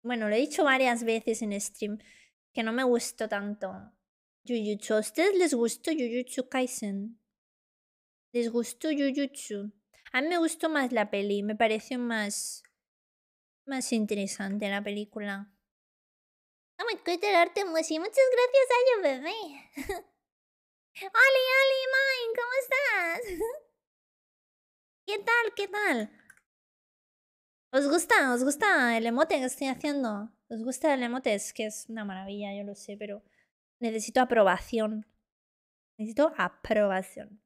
Speaker 1: Bueno, lo he dicho varias veces en stream, que no me gustó tanto Jujutsu. ¿A ustedes les gustó Jujutsu Kaisen? ¿Les gustó Jujutsu? A mí me gustó más la peli, me pareció más interesante la película. Oh my god, el arte muchi. Muchas gracias, Ayo bebé. Oli, Oli, Mine, ¿cómo estás? ¿Qué tal? ¿Qué tal? ¿Os gusta? ¿Os gusta el emote que estoy haciendo? ¿Os gusta el emote? Es que es una maravilla, yo lo sé, pero necesito aprobación. Necesito aprobación.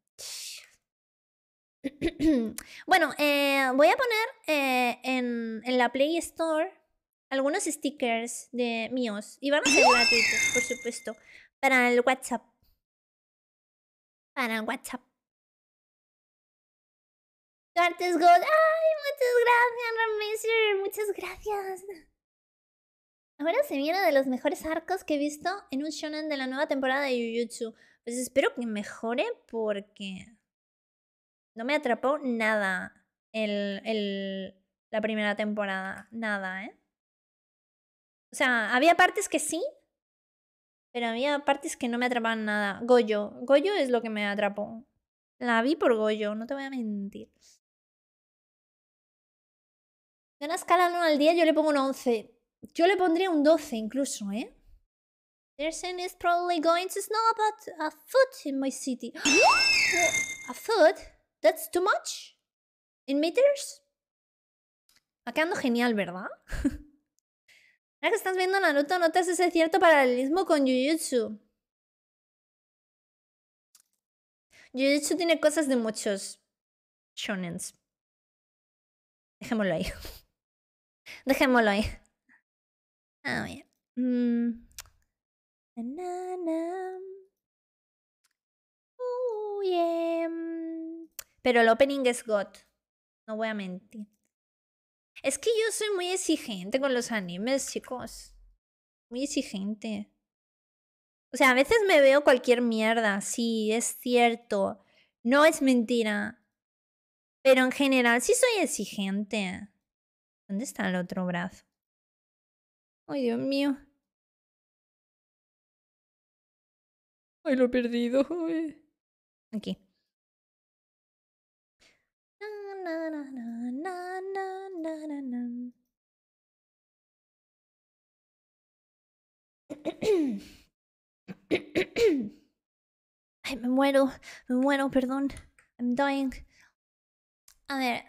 Speaker 1: Bueno, voy a poner en la Play Store algunos stickers de míos. Y van a ser gratuitos, por supuesto. Para el WhatsApp. Para el WhatsApp. Cartes God. ¡Ay, muchas gracias, Ramisir! Muchas gracias. Ahora se viene de los mejores arcos que he visto en un shonen de la nueva temporada de Jujutsu. Pues espero que mejore porque no me atrapó nada la primera temporada. Nada, ¿eh? O sea, había partes que sí, pero había partes que no me atrapaban nada. Goyo. Goyo es lo que me atrapó. La vi por Goyo, no te voy a mentir. De una escala 1 al 10 yo le pongo un 11. Yo le pondría un 12 incluso, ¿eh? Dersen is probably going to snow about a foot in my city. ¿A foot? That's too much? In meters? Va quedando genial, ¿verdad? Ahora que estás viendo Naruto, notas ese cierto paralelismo con Jujutsu. Jujutsu tiene cosas de muchos shonens. Dejémoslo ahí. Dejémoslo ahí. A ver. Yeah. Pero el opening es God. No voy a mentir. Es que yo soy muy exigente con los animes, chicos. Muy exigente. O sea, a veces me veo cualquier mierda. Sí, es cierto. No es mentira. Pero en general sí soy exigente. ¿Dónde está el otro brazo? Ay, Dios mío. Ay, lo he perdido. Ay. Aquí. Ay, me muero, perdón. I'm dying. A ver,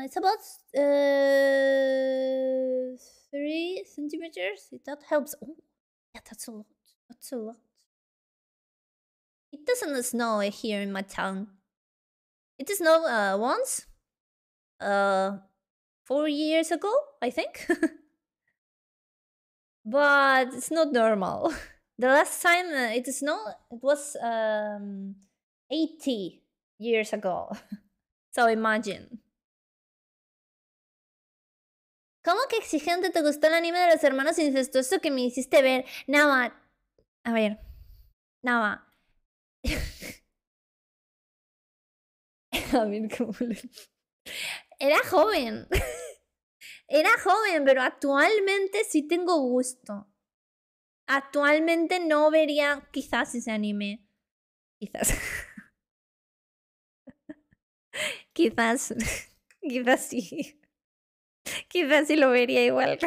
Speaker 1: it's about 3 centimeters. That helps. Oh, yeah, that's a lot. That's a lot. It doesn't snow here in my town. It snowed once. 4 years ago, I think. But it's not normal. The last time it snowed, it was 80 years ago. So imagine. ¿Cómo que exigente te gustó el anime de los hermanos incestuosos que me hiciste ver? Nava. A ver. Nava. A ver cómo le... Era joven. Era joven, pero actualmente sí tengo gusto. Actualmente no vería quizás ese anime. Quizás. Quizás. Quizás sí. Quizás sí lo vería igual.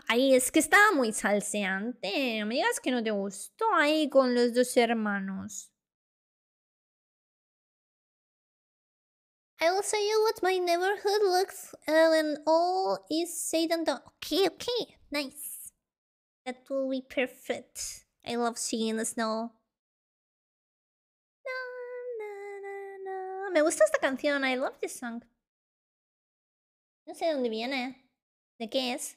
Speaker 1: Ay, es que estaba muy salseante. No me digas que no te gustó ahí con los dos hermanos. I will show you what my neighborhood looks when all is said and done. Okay, okay. Nice. That will be perfect. I love seeing the snow. Me gusta esta canción. I love this song. No sé de dónde viene. ¿De qué es?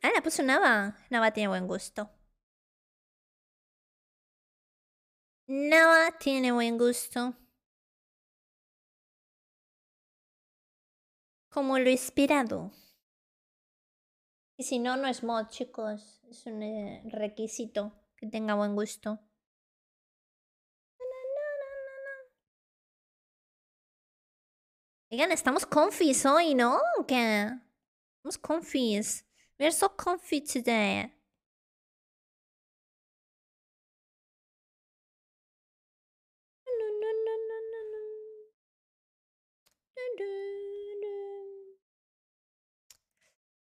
Speaker 1: Ah, la puso Nava. Nava tiene buen gusto. Nava tiene buen gusto. como lo esperado. Y si no, no es mod, chicos. Es un requisito que tenga buen gusto. Oigan, estamos confis hoy, ¿no? ¿O qué? Estamos confis. We're so comfy today.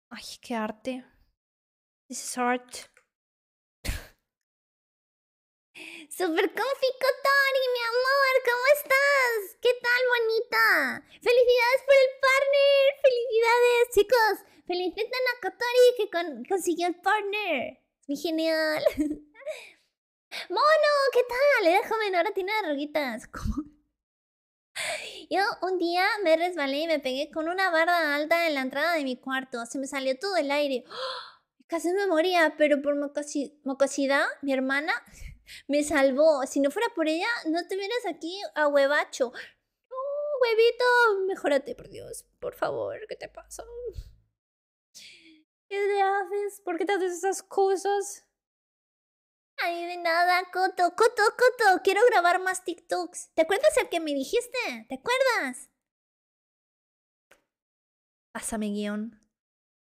Speaker 1: Ay, qué arte. This is art. Super comfy, Kotori, mi amor, ¿cómo estás? ¿Qué tal, bonita? ¡Felicidades por el partner! ¡Felicidades, chicos! ¡Feliciten a Kotori que consiguió el partner! ¡Es muy genial! ¡Mono! ¿Qué tal? Era joven, ahora tiene arruguitas. ¿Cómo? Yo un día me resbalé y me pegué con una barda alta en la entrada de mi cuarto. Se me salió todo el aire. ¡Oh! Casi me moría, pero por mocosidad, mi hermana me salvó. Si no fuera por ella, no te vieras aquí a huevacho. ¡No, huevito! Mejórate, por Dios. Por favor, ¿qué te pasa? ¿Qué te haces? ¿Por qué te haces esas cosas? Ay, de nada, Coto. Coto. Quiero grabar más TikToks. ¿Te acuerdas el que me dijiste? ¿Te acuerdas? Pásame guión.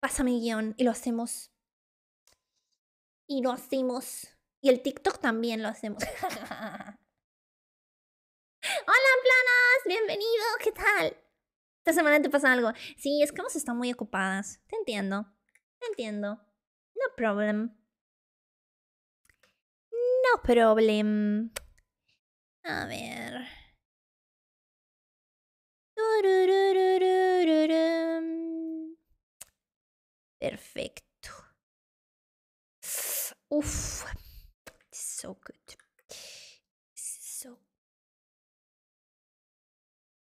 Speaker 1: Pásame guión y lo hacemos. Y lo hacemos. Y el TikTok también lo hacemos. Hola, planas. Bienvenido. ¿Qué tal? Esta semana te pasa algo. Sí, es que hemos estado muy ocupadas. Te entiendo. Te entiendo. No problem. No problem. A ver. Perfecto. Uf. So good. So...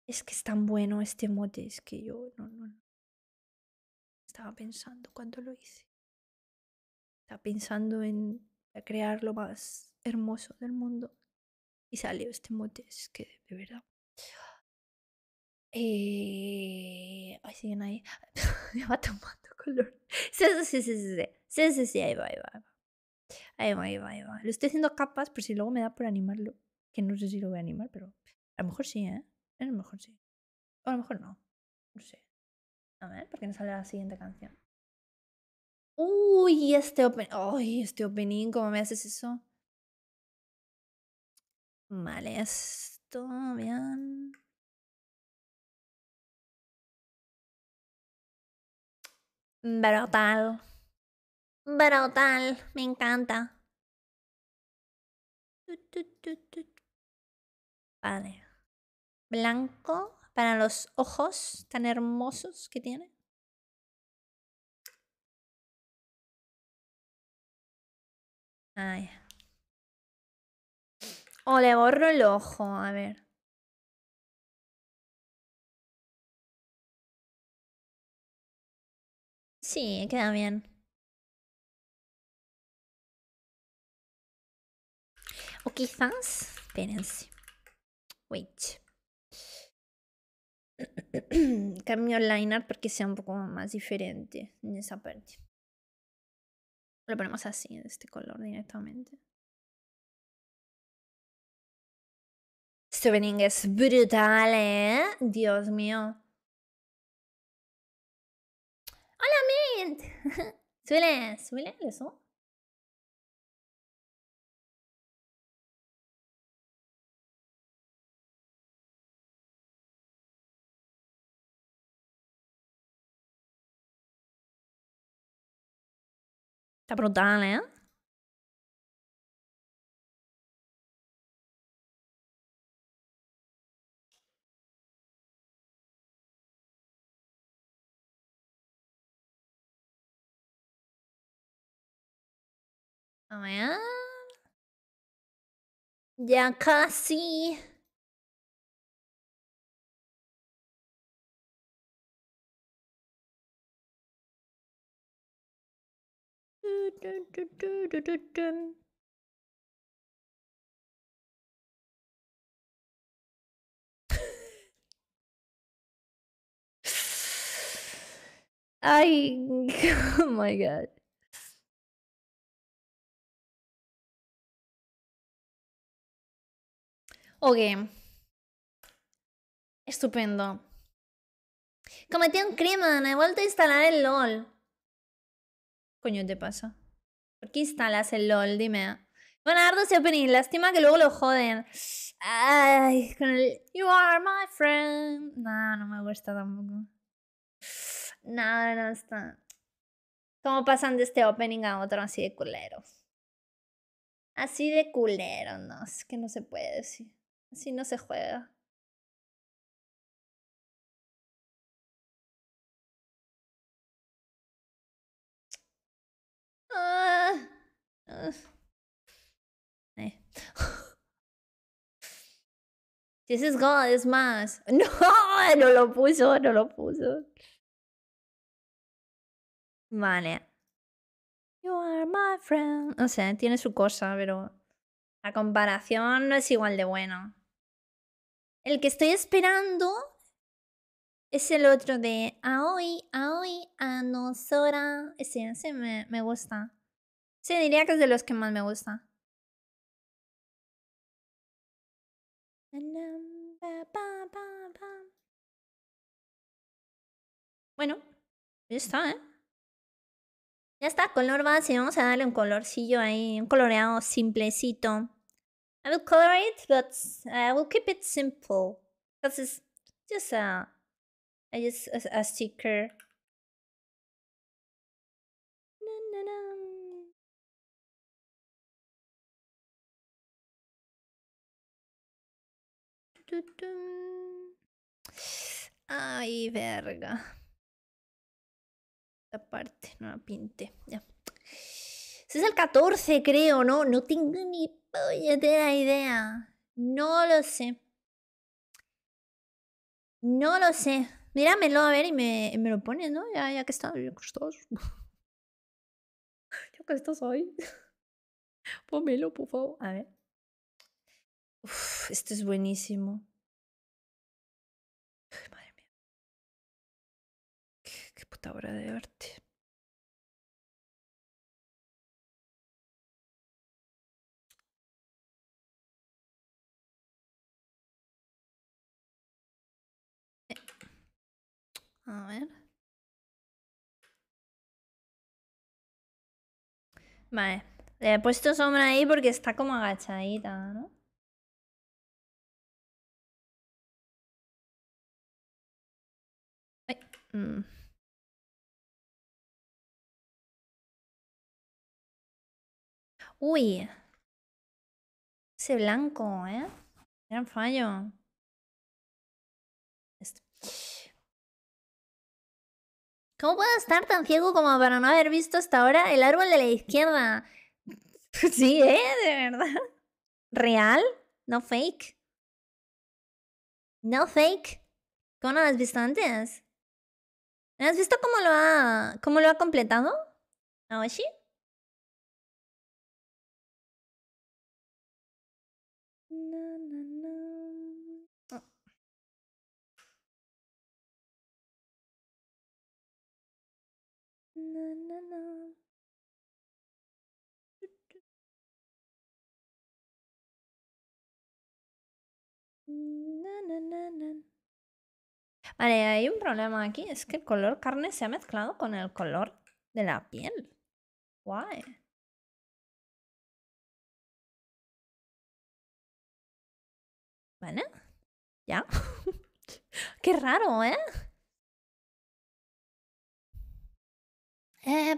Speaker 1: Es que es tan bueno este mote. Es que yo no. Estaba pensando cuando lo hice. Estaba pensando en crear lo más hermoso del mundo. Y salió este mote. Es que de verdad. Ay, siguen ahí. Ya va tomando color. Sí, ahí va. Ahí va. Lo estoy haciendo capas por si luego me da por animarlo. Que no sé si lo voy a animar, pero a lo mejor sí, ¿eh? A lo mejor sí. O a lo mejor no. No sé. A ver, ¿por qué no sale la siguiente canción? Uy, este opening, ¿cómo me haces eso? Vale, esto, bien. Brutal. Me encanta. Vale. Blanco para los ojos tan hermosos que tiene. Ay. O le borro el ojo, a ver. Sí, queda bien. O quizás... Espérense. Wait. Cambio el line art porque sea un poco más diferente en esa parte. Lo ponemos así, de este color directamente. Este opening es brutal, ¿eh? Dios mío. ¡Hola, Mint! Súbele, ¿le subo? Está brutal, ¿eh? A ver. Ya casi. Ay, oh my god. Ok. Estupendo. Cometí un crimen, he vuelto a instalar el LOL. ¿Qué coño te pasa? ¿Por qué instalas el LOL? Dime. Bueno, Ardo se opening, lástima que luego lo joden. Ay, con el You are my friend. No, no me gusta tampoco. No, no está. ¿Cómo pasan de este opening a otro así de culero? Así de culero, no, es que no se puede decir. Así no se juega. Ah, ah. This is God, es más. No, no lo puso, no lo puso. Vale. You are my friend. O sea, tiene su cosa, pero la comparación no es igual de bueno. El que estoy esperando es el otro de Aoi, Anosora. Ese me gusta. Sí, diría que es de los que más me gusta. Bueno, ya está, ¿eh? Ya está, color base. Vamos a darle un colorcillo ahí, un coloreado simplecito. I will color it, but I will keep it simple. Because it's just a sticker. Ay, verga. Esta parte, no la pinte. Ya. Ese es el 14, creo, ¿no? No tengo ni puñetera idea. No lo sé. No lo sé. Míramelo a ver y me lo pones, ¿no? Ya que estás. Ya que estás. Ya que estás ahí. Pónmelo, por favor. A ver. Uf, esto es buenísimo. Ay, madre mía. Qué puta obra de arte. A ver. Vale. Le he puesto sombra ahí porque está como agachadita, ¿no? Ay. Uy. Ese blanco, ¿eh? Gran fallo. Esto. ¿Cómo puedo estar tan ciego como para no haber visto hasta ahora el árbol de la izquierda? Sí, ¿eh? De verdad. ¿Real? No fake. No fake. ¿Cómo no lo has visto antes? ¿No has visto cómo lo ha completado? ¿Aoshi? Vale, hay un problema aquí. Es que el color carne se ha mezclado con el color de la piel. Guay. ¿Vale? ¿Ya? Qué raro, ¿eh?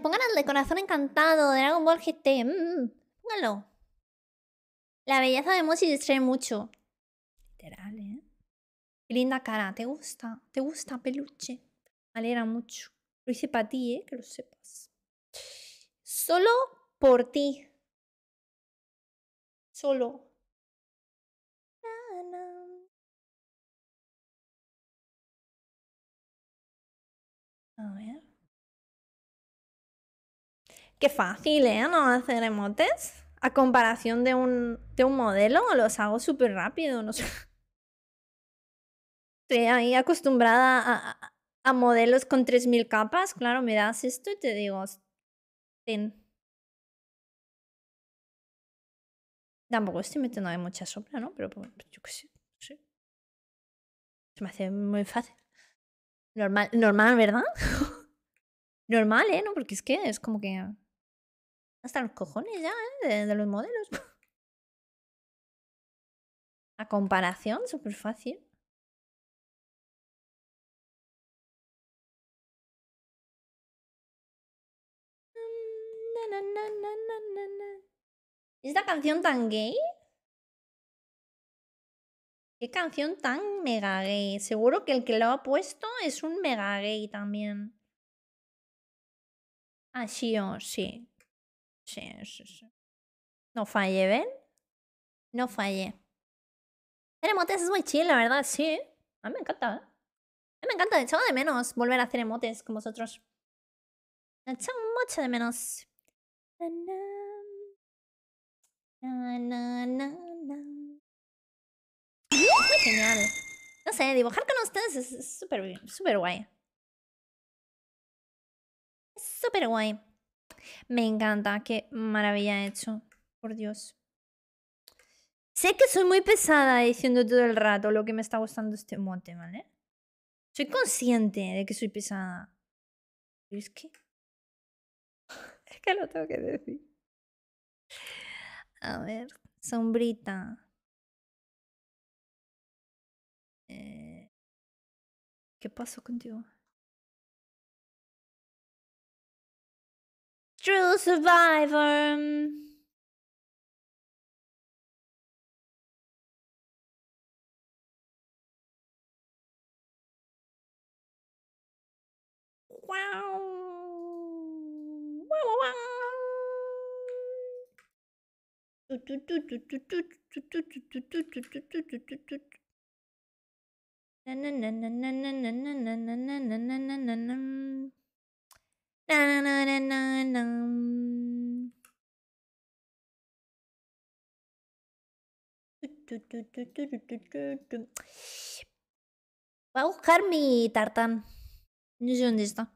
Speaker 1: Pongan el de corazón encantado de Dragon Ball GT. Póngalo. La belleza de Mochi distrae mucho. Literal, ¿eh? Qué linda cara. ¿Te gusta? ¿Te gusta, peluche? Me alegra mucho. Lo hice para ti, ¿eh? Que lo sepas. Solo por ti. Solo. A ver. Qué fácil, ¿eh? No hacer emotes. A comparación de un modelo, los hago súper rápido. No sé. Estoy ahí acostumbrada A modelos con 3000 capas, claro, me das esto y te digo, ten. Tampoco estoy metiendo de mucha sombra, ¿no? Pero yo qué sé, sí. Se me hace muy fácil. Normal, ¿verdad? Normal, ¿eh? No, porque es que es como que... Hasta los cojones ya, ¿eh? De los modelos. A comparación, súper fácil. ¿Esta canción tan gay? ¿Qué canción tan mega gay? Seguro que el que lo ha puesto es un mega gay también. Ah, sí, sí. Sí. No fallé, ¿ven? No fallé. Hacer emotes es muy chill, la verdad, sí. A mí me encanta, ¿eh? A mí me encanta, echaba de menos volver a hacer emotes con vosotros. Me echaba mucho de menos. Es muy genial. No sé, dibujar con ustedes es súper guay. Es súper guay. Me encanta, qué maravilla he hecho. Por Dios. Sé que soy muy pesada diciendo todo el rato lo que me está gustando este emote, ¿vale? Soy consciente de que soy pesada. Pero es que... Es que lo tengo que decir. A ver, sombrita. ¿Qué pasó contigo? True Survivor. Voy a buscar mi tartán. No sé dónde está.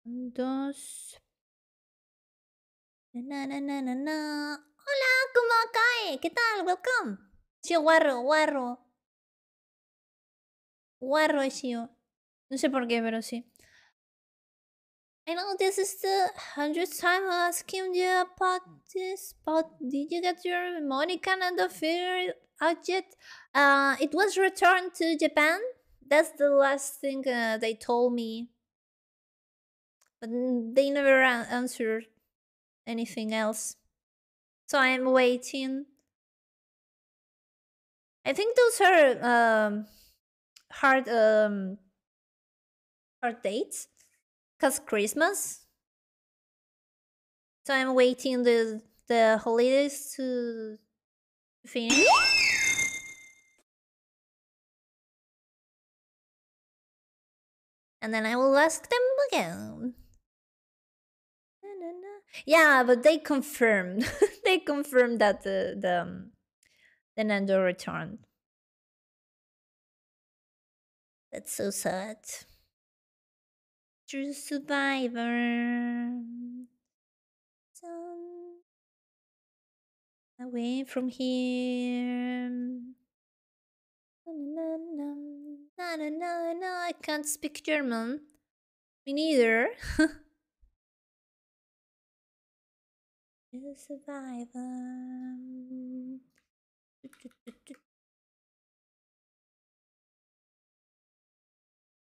Speaker 1: Dos. Hola, ¿cómo cae? ¿Qué tal? Welcome. Sí, guarro. Guarro es yo. No sé por qué, pero sí. I know this is the 100th time asking you about this, but did you get your money Canada figured out yet? It was returned to Japan. That's the last thing they told me. But they never answered anything else. So I'm waiting. I think those are hard dates. Cause Christmas. So I'm waiting the holidays to finish. And then I will ask them again. Yeah, but they confirmed. They confirmed that the Nando returned. That's so sad. True survivor. Away from here. No, I can't speak German. Me neither. True survivor.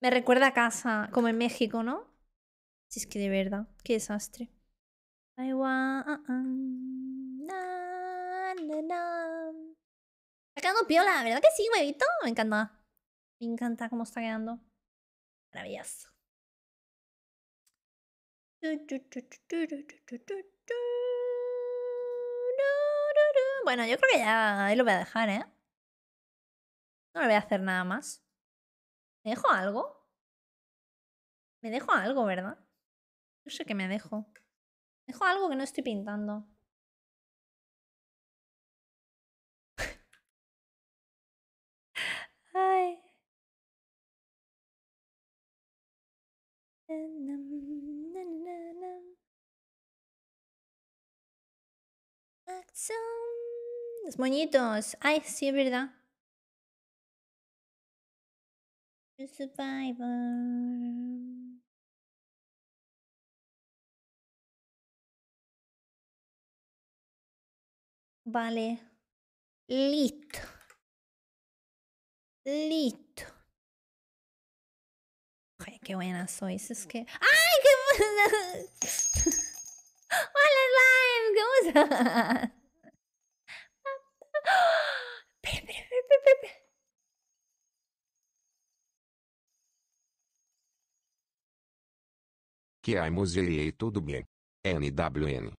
Speaker 1: Me recuerda a casa, como en México, ¿no? Si es que de verdad, qué desastre. Está quedando piola, ¿verdad que sí, huevito? Me encanta. Me encanta cómo está quedando. Maravilloso. Bueno, yo creo que ya ahí lo voy a dejar, ¿eh? No le voy a hacer nada más. ¿Me dejo algo? Me dejo algo, ¿verdad? No sé qué me dejo. Me dejo algo que no estoy pintando. Los moñitos. Ay, sí, es verdad. Survivor. Vale. Listo. Listo. Ay, qué buena sois. Es que... ¡Ay, qué buena! ¡Hola, Slime! ¿Cómo estás? Espera.
Speaker 2: Que ai mozeriei tudo bem. NWN.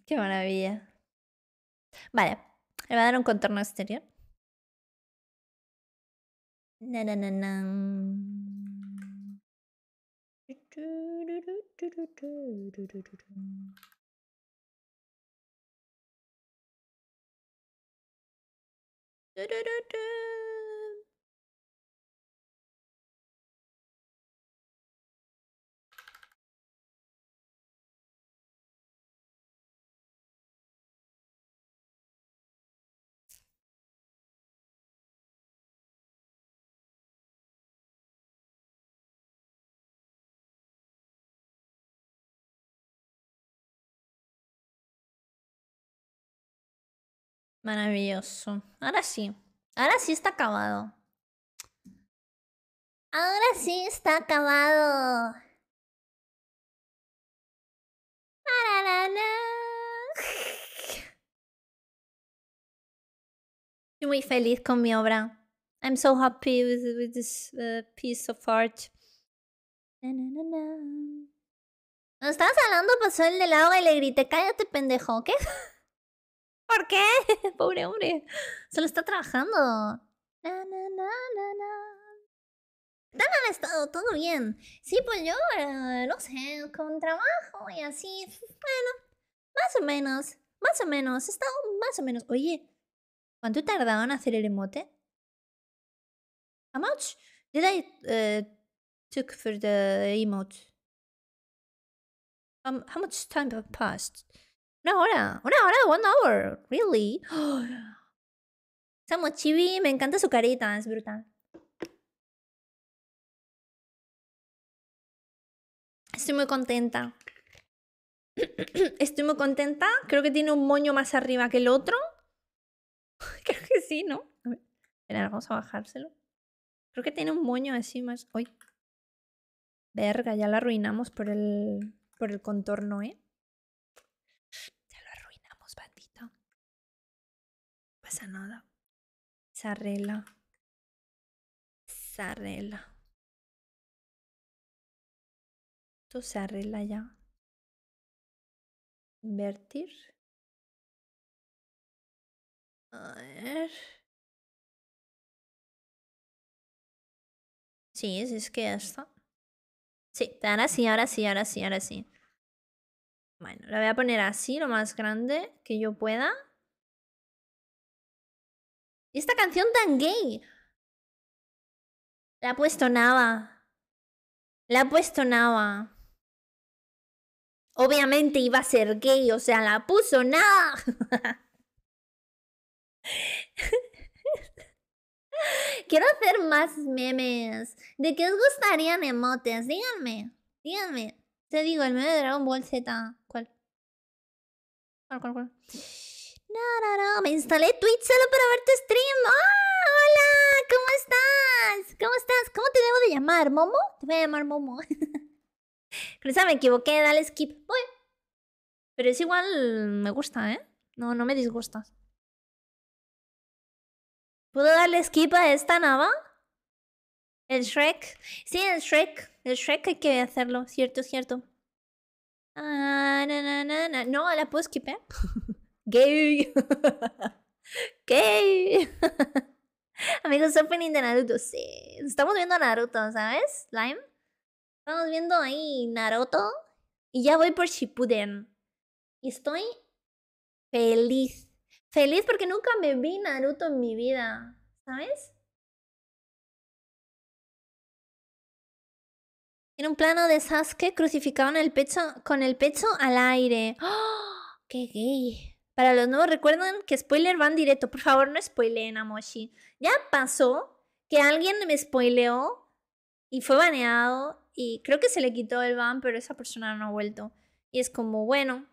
Speaker 1: Qué maravilla. Vale, le voy a dar un contorno exterior. Maravilloso. Ahora sí. Ahora sí está acabado. Ahora sí está acabado. Estoy muy feliz con mi obra. I'm so happy with this piece of art. Cuando estabas hablando pasó el del agua y le grité, cállate pendejo, ¿qué? ¿Por qué? Pobre hombre. Solo está trabajando. ¿Qué tal han estado? ¿Todo bien? Sí, pues yo, no sé, con trabajo y así. Bueno, más o menos. Más o menos. He estado más o menos. Oye, ¿cuánto tardaron en hacer el emote? How much did I took for the emote? How much time passed? Una hora. 1 hour. Really? Samu Chibi, me encanta su carita, es brutal. Estoy muy contenta. Estoy muy contenta. Creo que tiene un moño más arriba que el otro. Creo que sí, ¿no? A ver, espera, vamos a bajárselo. Creo que tiene un moño así más... ¡Uy! Verga, ya lo arruinamos por el contorno, ¿eh? Ya lo arruinamos, bandito. No pasa nada. Se arregla. Se arregla. Esto se arregla ya. Invertir. A ver. Sí, es que ya está. Sí, ahora sí, ahora sí, ahora sí, ahora sí. Bueno, la voy a poner así, lo más grande que yo pueda. ¿Y esta canción tan gay? La ha puesto Nava. La ha puesto Nava. Obviamente iba a ser gay, o sea, la puso Nava. Quiero hacer más memes. ¿De qué os gustarían emotes? Díganme. Díganme. Te digo, el meme de Dragon Ball Z. ¿Cuál? ¿Cuál? No. Me instalé Twitch solo para ver tu stream. ¡Oh! ¡Hola! ¿Cómo estás? ¿Cómo estás? ¿Cómo te debo de llamar? ¿Momo? Te voy a llamar Momo. Crisa, me equivoqué. Dale skip. Uy. Pero es igual... Me gusta, ¿eh? No me disgusta. ¿Puedo darle skip a esta Nava? ¿El Shrek? Sí, el Shrek. El Shrek hay que hacerlo. Cierto. No, la puedo skipear. Gay. Gay. Amigos, opening de Naruto. Sí. Estamos viendo Naruto, ¿sabes? Slime. Estamos viendo ahí Naruto. Y ya voy por Shippuden. Y estoy feliz. Feliz porque nunca me vi Naruto en mi vida. ¿Sabes? Tiene un plano de Sasuke crucificado en el pecho, con el pecho al aire. ¡Oh! ¡Qué gay! Para los nuevos, recuerden que spoiler van directo. Por favor, no spoileen a Moshi. Ya pasó que alguien me spoileó y fue baneado. Y creo que se le quitó el ban, pero esa persona no ha vuelto. Y es como, bueno.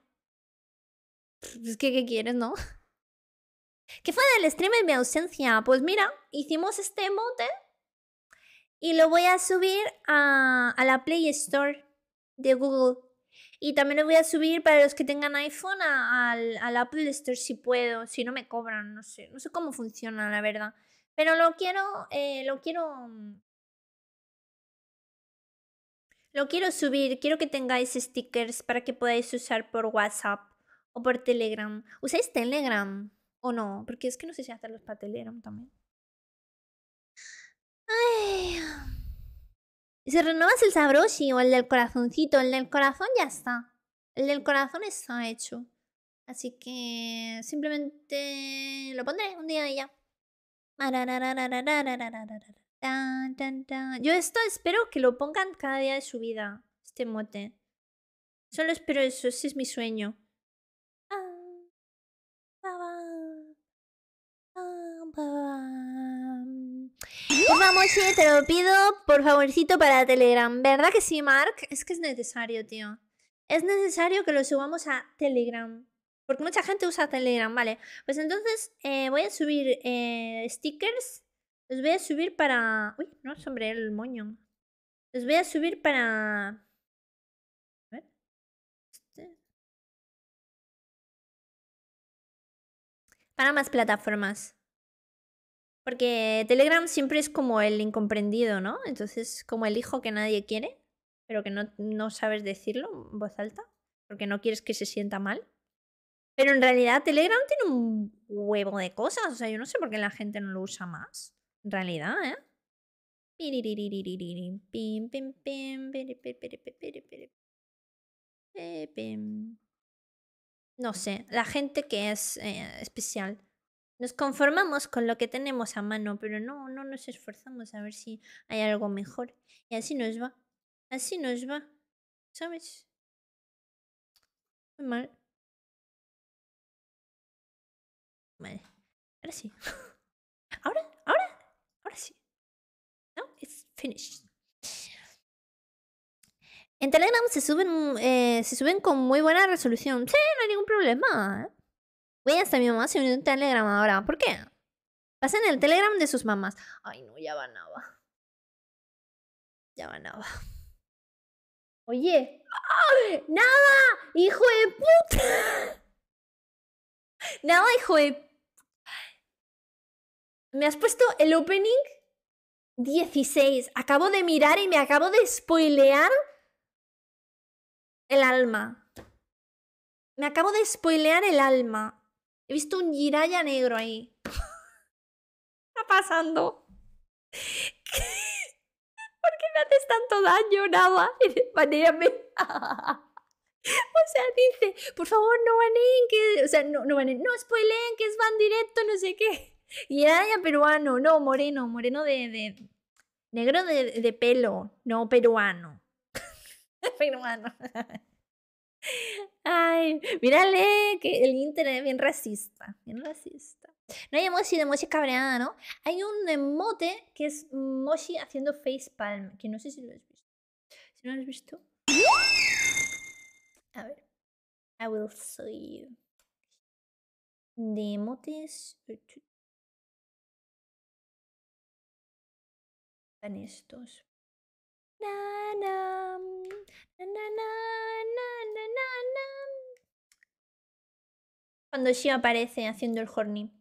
Speaker 1: Es que, ¿qué quieres, no? ¿Qué fue del stream en mi ausencia? Pues mira, hicimos este emote. Y lo voy a subir a la Play Store de Google. Y también lo voy a subir para los que tengan iPhone al Apple Store si puedo. Si no me cobran, no sé. No sé cómo funciona, la verdad. Pero lo quiero subir. Quiero que tengáis stickers para que podáis usar por WhatsApp o por Telegram. ¿Usáis Telegram o no? Porque es que no sé si hacerlos para Telegram también. Ay. ¿Y si renuevas el Sabroshi o el del corazoncito? El del corazón ya está. El del corazón está hecho. Así que simplemente lo pondré un día y ya. Yo esto espero que lo pongan cada día de su vida. Este mote. Solo espero eso. Ese es mi sueño. Pues vamos, te lo pido por favorcito para Telegram. ¿Verdad que sí, Mark? Es que es necesario, tío. Es necesario que lo subamos a Telegram. Porque mucha gente usa Telegram, vale. Pues entonces voy a subir stickers. Los voy a subir para... Uy, no, sobre el moño. Los voy a subir para... A ver. Para más plataformas. Porque Telegram siempre es como el incomprendido, ¿no? Entonces, como el hijo que nadie quiere, pero que no sabes decirlo en voz alta, porque no quieres que se sienta mal. Pero en realidad Telegram tiene un huevo de cosas, o sea, yo no sé por qué la gente no lo usa más. En realidad, ¿eh? No sé, la gente que es especial. Nos conformamos con lo que tenemos a mano, pero no nos esforzamos a ver si hay algo mejor. Y así nos va. Así nos va. ¿Sabes? Muy mal. Vale. Ahora sí. Ahora sí. No, it's finished. En Telegram se suben con muy buena resolución. Sí, no hay ningún problema. Voy hasta mi mamá se unió en Telegram ahora. ¿Por qué? Pasen el Telegram de sus mamás. Ay, no, ya va nada. Ya va nada. Oye. ¡Ah! ¡Nada! ¡Hijo de puta! Nada, hijo de... Me has puesto el opening 16. Acabo de mirar y me acabo de spoilear el alma. Me acabo de spoilear el alma. He visto un Jiraiya negro ahí. ¿Qué está pasando? ¿Por qué me haces tanto daño, Nava? Banéame. O sea, dice, por favor, no baneen, que... O sea, no baneen, no spoileen, que es van directo, no sé qué. Jiraiya peruano, no, moreno de... Negro de pelo, no peruano. Peruano. Ay, mírale, que el internet es bien racista. Bien racista. No hay emoji de Moshi cabreada, ¿no? Hay un emote que es Moshi haciendo facepalm, que no sé si lo has visto. Si no lo has visto. A ver. I will show you. De emotes. Están estos. Cuando Shio aparece haciendo el horny.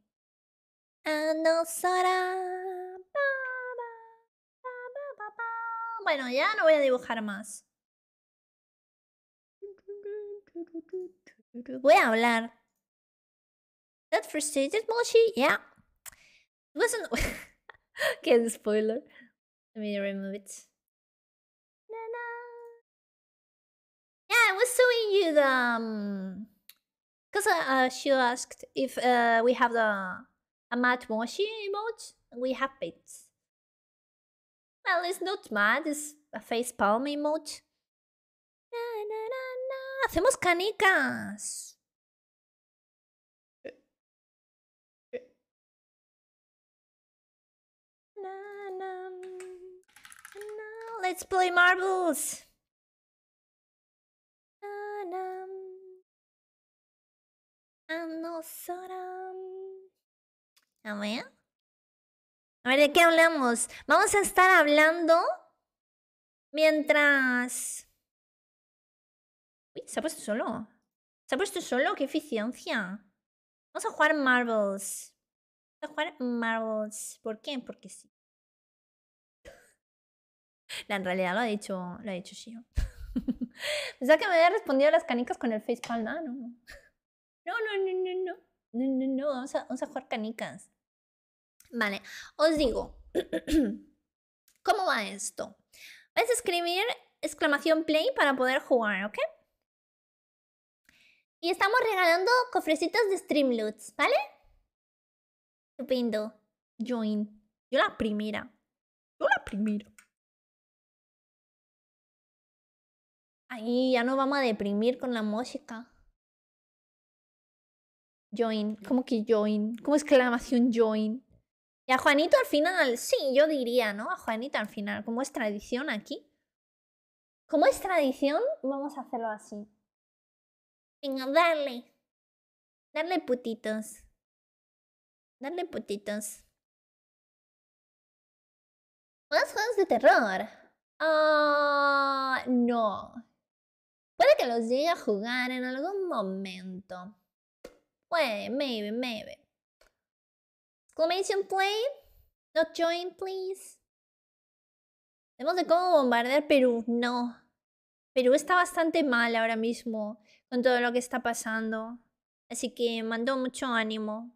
Speaker 1: Bueno, ya no voy a dibujar más. Voy a hablar. That frustrated Moshi? Yeah. It wasn't... Qué spoiler. Let me remove it. Yeah, I was showing you the... Because she asked if we have a Matt Moshi emote. We have it. Well, it's not bad. It's a facepalm emote. ¡Hacemos canicas! Let's play marbles! A ver, ¿de qué hablamos? Vamos a estar hablando mientras... Uy, se ha puesto solo. Se ha puesto solo, qué eficiencia. Vamos a jugar marbles. Vamos a jugar marbles. ¿Por qué? Porque sí. En realidad lo ha dicho Shio. Pensaba que me había respondido a las canicas con el facepalm. No. No. Vamos a jugar canicas. Vale, os digo. ¿Cómo va esto? Vais a escribir exclamación play para poder jugar, ¿ok? Y estamos regalando cofrecitos de Streamloots, ¿vale? Estupendo. Join. Yo la primera. Ahí ya nos vamos a deprimir con la música. Join. ¿Cómo que join? ¿Cómo exclamación join? Y a Juanito al final, sí, yo diría, ¿no? A Juanito al final, como es tradición aquí. Como es tradición, vamos a hacerlo así. Venga, darle. Darle putitos. Darle putitos. ¿Más juegos de terror? No. Puede que los llegue a jugar en algún momento. Puede, maybe. Exclamation play. Not join, please. Tenemos de cómo bombardear Perú. No. Perú está bastante mal ahora mismo con todo lo que está pasando. Así que mando mucho ánimo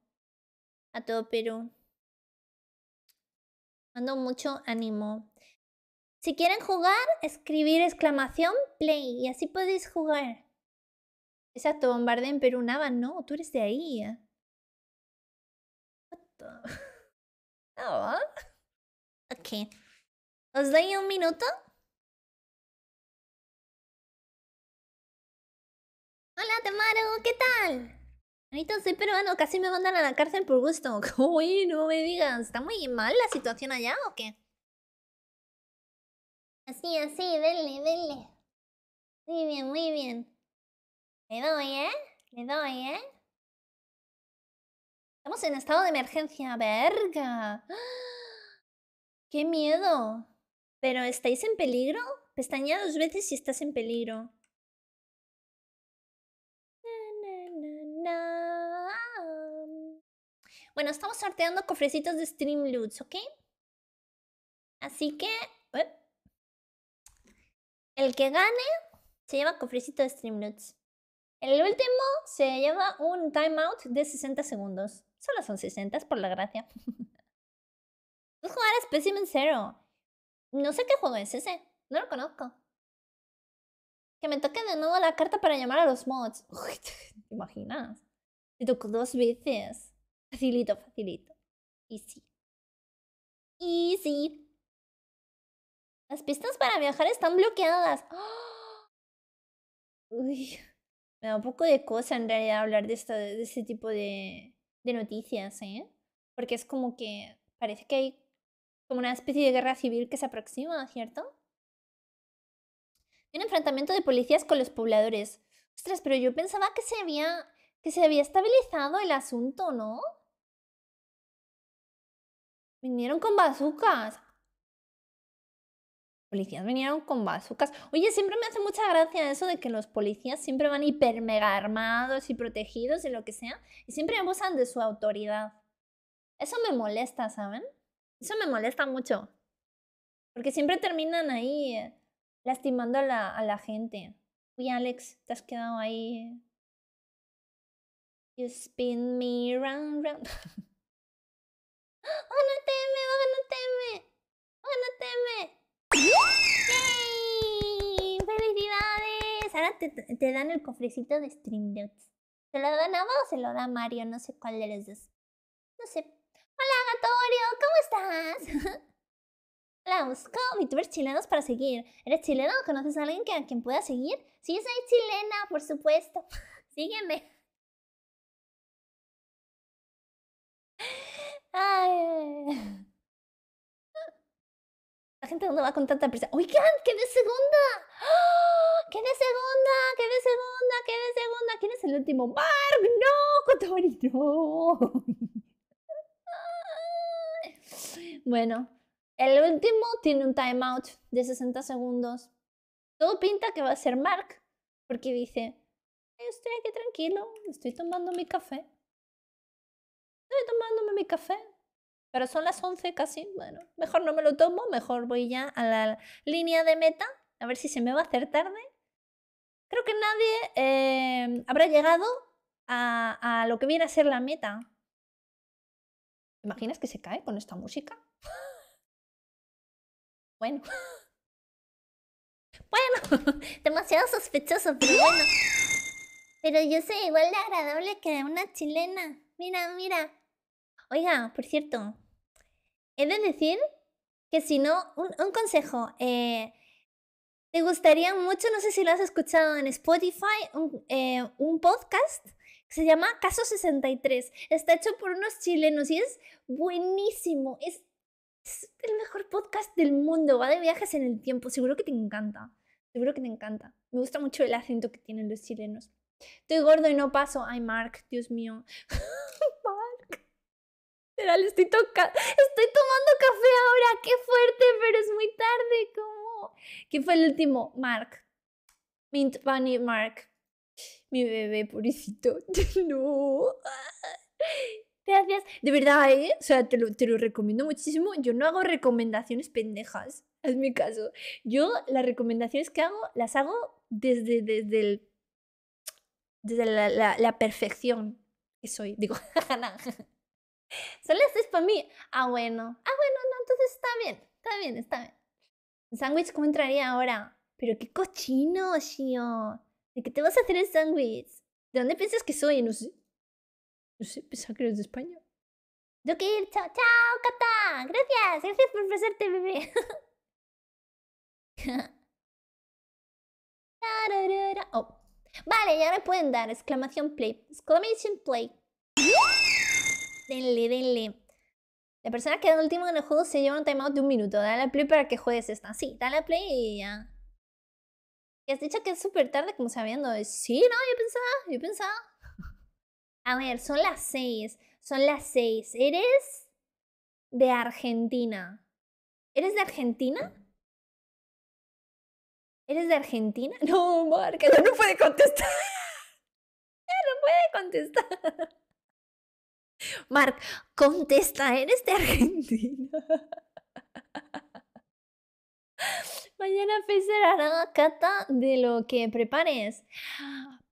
Speaker 1: a todo Perú. Mando mucho ánimo. Si quieren jugar, escribir exclamación play y así podéis jugar. Exacto, bombardea en Perú. Nava, no, tú eres de ahí. Oh. Ok. ¿Os doy un minuto? Hola, Temaru, ¿qué tal? Anito, soy peruano, casi me mandan a la cárcel por gusto. Uy, no me digas. ¿Está muy mal la situación allá o qué? Así, denle. Muy bien. Le doy, ¿eh? Estamos en estado de emergencia, verga. ¡Qué miedo! ¿Pero estáis en peligro? Pestañea 2 veces si estás en peligro. Bueno, estamos sorteando cofrecitos de Streamloots, ¿ok? Así que... el que gane se lleva cofrecito de Streamloots. El último se lleva un timeout de 60 segundos. Solo son 60, por la gracia. Voy a jugar a Specimen Zero. No sé qué juego es ese. No lo conozco. Que me toque de nuevo la carta para llamar a los mods. Uy, ¿te imaginas? Me tocó 2 veces. Facilito. Easy. Las pistas para viajar están bloqueadas. ¡Oh! Uy, me da un poco de cosa en realidad hablar de este tipo de noticias, ¿eh? Porque es como que parece que hay como una especie de guerra civil que se aproxima, ¿cierto? Un enfrentamiento de policías con los pobladores. Ostras, pero yo pensaba que se había estabilizado el asunto, ¿no? Vinieron con bazucas. Policías vinieron con bazucas. Oye, siempre me hace mucha gracia eso de que los policías siempre van hiper mega armados y protegidos y lo que sea. Y siempre abusan de su autoridad. Eso me molesta, ¿saben? Eso me molesta mucho. Porque siempre terminan ahí lastimando a la gente. Uy, Alex, te has quedado ahí. You spin me round. ¡Gánateme! ¡Yay! ¡Felicidades! Ahora te dan el cofrecito de Streamloots. ¿Se lo da Nava o se lo da Mario? No sé cuál de los dos. No sé. Hola, Gatorio, ¿cómo estás? Hola, Mira, busco VTubers chilenos para seguir. ¿Eres chileno? ¿Conoces a alguien a quien pueda seguir? Sí, soy chilena, por supuesto. Sígueme. Ay. La gente no va con tanta prisa. ¡Oigan! ¡Quedé segunda! ¡Oh! ¡Quedé segunda! ¡Quedé segunda! ¡Quedé segunda! ¿Quién es el último? ¡Mark! ¡No! ¡Kotori! ¡No! Bueno, el último tiene un timeout de 60 segundos. Todo pinta que va a ser Mark, porque dice, estoy aquí tranquilo, estoy tomando mi café. Estoy tomándome mi café. Pero son las 11 casi, bueno, mejor no me lo tomo, mejor voy ya a la línea de meta, a ver si se me va a hacer tarde. Creo que nadie habrá llegado a lo que viene a ser la meta. ¿Te imaginas que se cae con esta música? Bueno. Bueno, demasiado sospechoso, pero bueno. Pero yo soy igual de agradable que una chilena. Mira, mira. Oiga, por cierto, he de decir que si no, un consejo. ¿Te gustaría mucho, no sé si lo has escuchado en Spotify, un podcast que se llama Caso 63? Está hecho por unos chilenos y es buenísimo. Es el mejor podcast del mundo. Va de viajes en el tiempo. Seguro que te encanta. Seguro que te encanta. Me gusta mucho el acento que tienen los chilenos. Estoy gordo y no paso. Ay, Mark, Dios mío. Mark. Estoy tomando café ahora. Qué fuerte, pero es muy tarde. ¿Cómo? ¿Quién fue el último? Mark. Mint Bunny Mark. Mi bebé, pobrecito. No. Gracias. De verdad, ¿eh? O sea, te lo recomiendo muchísimo. Yo no hago recomendaciones pendejas. Hazme caso. Yo las recomendaciones que hago, las hago desde la perfección que soy. Digo, no. Solo esto es para mí. Ah, bueno. Ah, bueno, no, entonces está bien. Está bien, está bien. ¿El sándwich cómo entraría ahora? Pero qué cochino, Shio. ¿De qué te vas a hacer el sándwich? ¿De dónde piensas que soy? No sé. No sé, pensaba que eres de España. Tengo que ir. Chao, chao, Cata. Gracias. Gracias por ofrecerte, bebé. Oh. Vale, ya me pueden dar. Exclamación play. Exclamation play. Denle, denle. La persona que queda último en el juego se lleva un timeout de 1 minuto. Dale a play para que juegues esta. Sí, dale a play y ya. ¿Y has dicho que es súper tarde como sabiendo? Sí, no, yo pensaba. A ver, son las 6. Son las 6. ¿Eres de Argentina? ¿Eres de Argentina? ¿Eres de Argentina? No, Marca, ya no puede contestar. Ya no puede contestar. Marc, contesta, ¿eres de Argentina? Mañana será Cata de lo que prepares.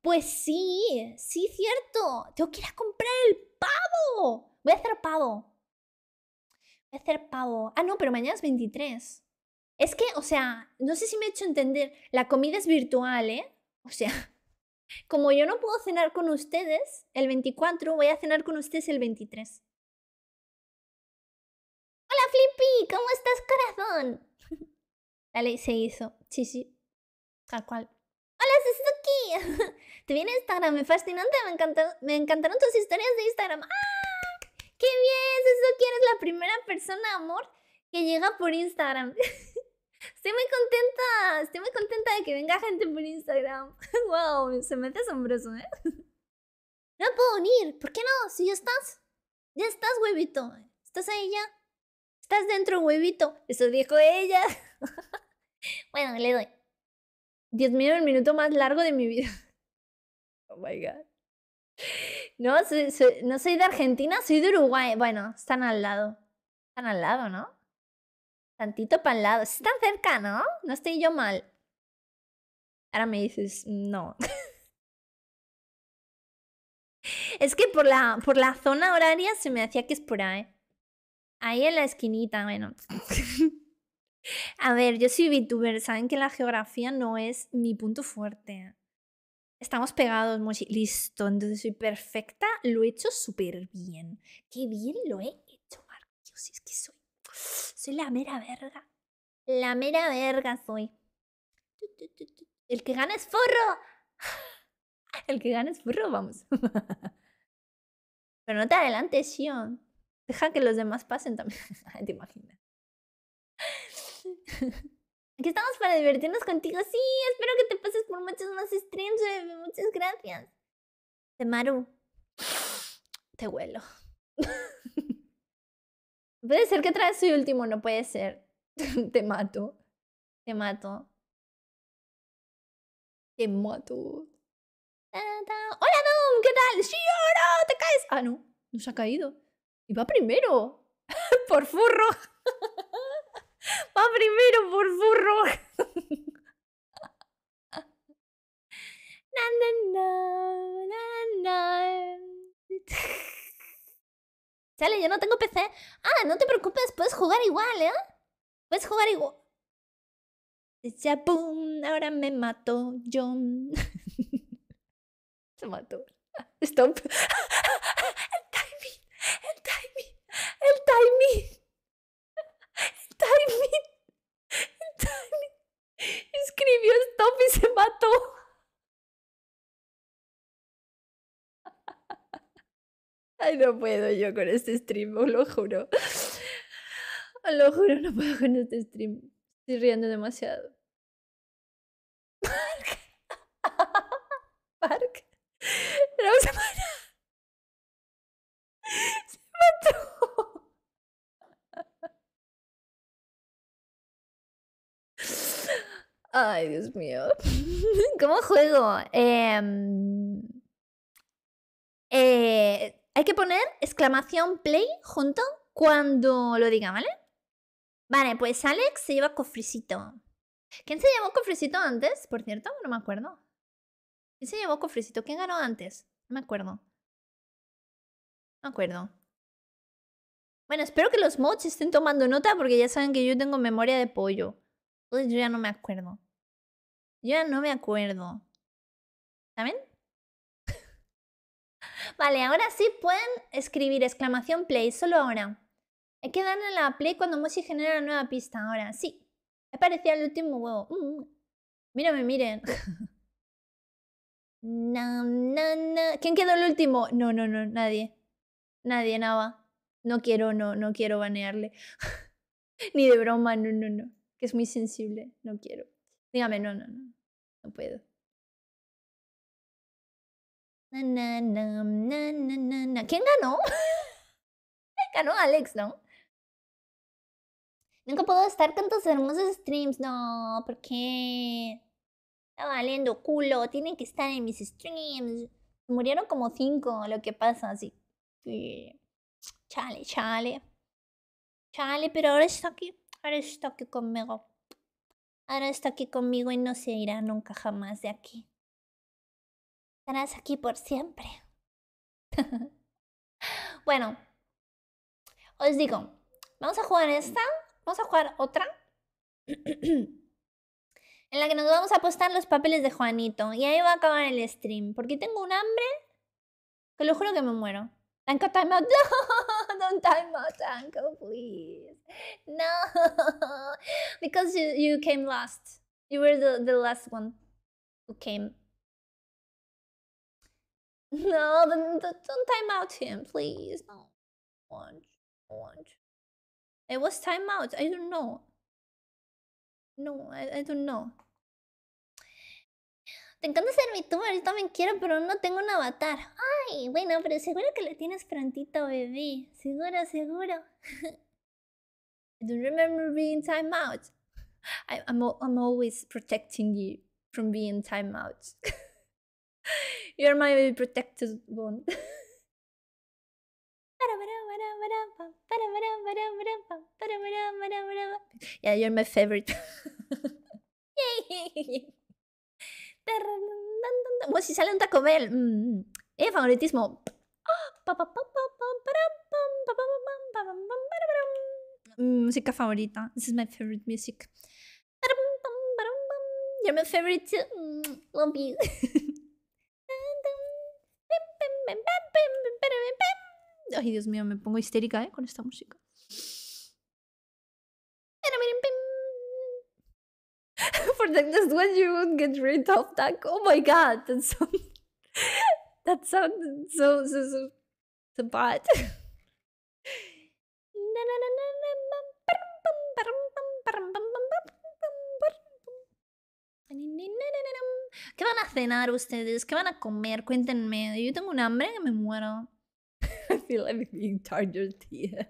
Speaker 1: Pues sí, sí, cierto. Tengo que ir a comprar el pavo. Voy a hacer pavo. Voy a hacer pavo. Ah, no, pero mañana es 23. Es que, o sea, no sé si me he hecho entender. La comida es virtual, ¿eh? O sea, como yo no puedo cenar con ustedes el 24, voy a cenar con ustedes el 23. Hola, Flippy. ¿Cómo estás, corazón? Dale, se hizo. Sí, sí. Tal cual. Hola, Suzuki. Te viene Instagram, me fascinante. Me encantaron tus historias de Instagram. ¡Ah! ¡Qué bien, Suzuki! Eres la primera persona, amor, que llega por Instagram. Estoy muy contenta de que venga gente por Instagram. Wow, se me hace asombroso, ¿eh? No puedo unir. ¿Por qué no? Si ya estás, huevito. ¿Estás ahí ya? ¿Estás dentro, huevito? Eso dijo ella. Bueno, le doy. Dios mío, el minuto más largo de mi vida. Oh my god. No, no soy de Argentina, soy de Uruguay. Bueno, están al lado. Están al lado, ¿no? Tantito para al lado. Están cerca, ¿no? No estoy yo mal. Ahora me dices, no. Es que por la zona horaria se me hacía que es por ahí. Ahí en la esquinita, bueno. A ver, yo soy VTuber. Saben que la geografía no es mi punto fuerte. Estamos pegados, Mochi. Listo, entonces soy perfecta. Lo he hecho súper bien. Qué bien lo he hecho, Marcos. Es que soy la mera verga. La mera verga soy. El que gana es forro. El que gana es forro, vamos. Pero no te adelantes, Shion. Deja que los demás pasen también. ¿Te imaginas? Aquí estamos para divertirnos contigo. Sí, espero que te pases por muchos más streams, bebé. Muchas gracias. Temaru. Te huelo. Puede ser que traes soy último, no puede ser. Te mato. Te mato. Te mato. ¡Hola, Dom! ¿Qué tal? ¡Sí, ahora! ¡Te caes! Ah, no. No se ha caído. Y va primero. Por furro. Va primero por furro. Sale, yo no tengo PC. Ah, no te preocupes, puedes jugar igual, ¿eh? Puedes jugar igual. Ya, boom, ahora me mato, John. Se mató. Stop. El timing. El timing. El timing. El timing. El timing. Escribió stop y se mató. Ay, no puedo yo con este stream, os lo juro. Os lo juro, no puedo con este stream. Estoy riendo demasiado. Park. No se mató. Se mató. Ay, Dios mío. ¿Cómo juego? Hay que poner exclamación play junto cuando lo diga, ¿vale? Vale, pues Alex se lleva cofrecito. ¿Quién se llevó cofrecito antes? Por cierto, no me acuerdo. ¿Quién se llevó cofrecito? ¿Quién ganó antes? No me acuerdo. No me acuerdo. Bueno, espero que los mods estén tomando nota porque ya saben que yo tengo memoria de pollo. Entonces yo ya no me acuerdo. Yo ya no me acuerdo. ¿Saben? Vale, ahora sí pueden escribir exclamación play, solo ahora. Hay que darle a la play cuando Moshi genera la nueva pista. Ahora, sí. Aparecía el último huevo. Mírame, miren. No, no, no. ¿Quién quedó el último? No, no, no, nadie. Nadie, nada. No quiero, no quiero banearle. Ni de broma, no, no, no. Que es muy sensible. No quiero. Dígame, no, no, no. No puedo. Na, na, na, na, na, na. ¿Quién ganó? Ganó Alex, ¿no? Nunca puedo estar con tus hermosos streams. No, ¿por qué? Está valiendo culo. Tienen que estar en mis streams. Murieron como 5, lo que pasa, así. Chale, chale. Chale, pero ahora está aquí. Ahora está aquí conmigo. Ahora está aquí conmigo y no se irá nunca jamás de aquí. Estarás aquí por siempre. Bueno. Os digo. Vamos a jugar esta. Vamos a jugar otra. En la que nos vamos a apostar los papeles de Juanito. Y ahí va a acabar el stream. Porque tengo un hambre. Que lo juro que me muero. Anko, time out. No, don't time out, Anko, please. No. Because you came last. You were the last one who came. No, don't time out him, please. No. I want. It was time out. I don't know. No, I don't know. Te encanta ser VTuber, yo también quiero, pero no tengo un avatar. Ay, bueno, pero seguro que lo tienes prontito, bebé. Seguro, seguro. I don't remember being time out. I'm always protecting you from being time out. You're my protected one. Yeah, you're my favorite. Bueno, si sale un Taco Bell. Favoritismo. Música favorita. This is my favorite music. You're my favorite too. Love you. Ay, Dios mío, me pongo histérica, con esta música. For the next one, you would get rid of that. Oh my god, that sounds so bad. ¿Qué van a cenar ustedes? ¿Qué van a comer? Cuéntenme. Yo tengo un hambre que me muero. I feel like being tired here.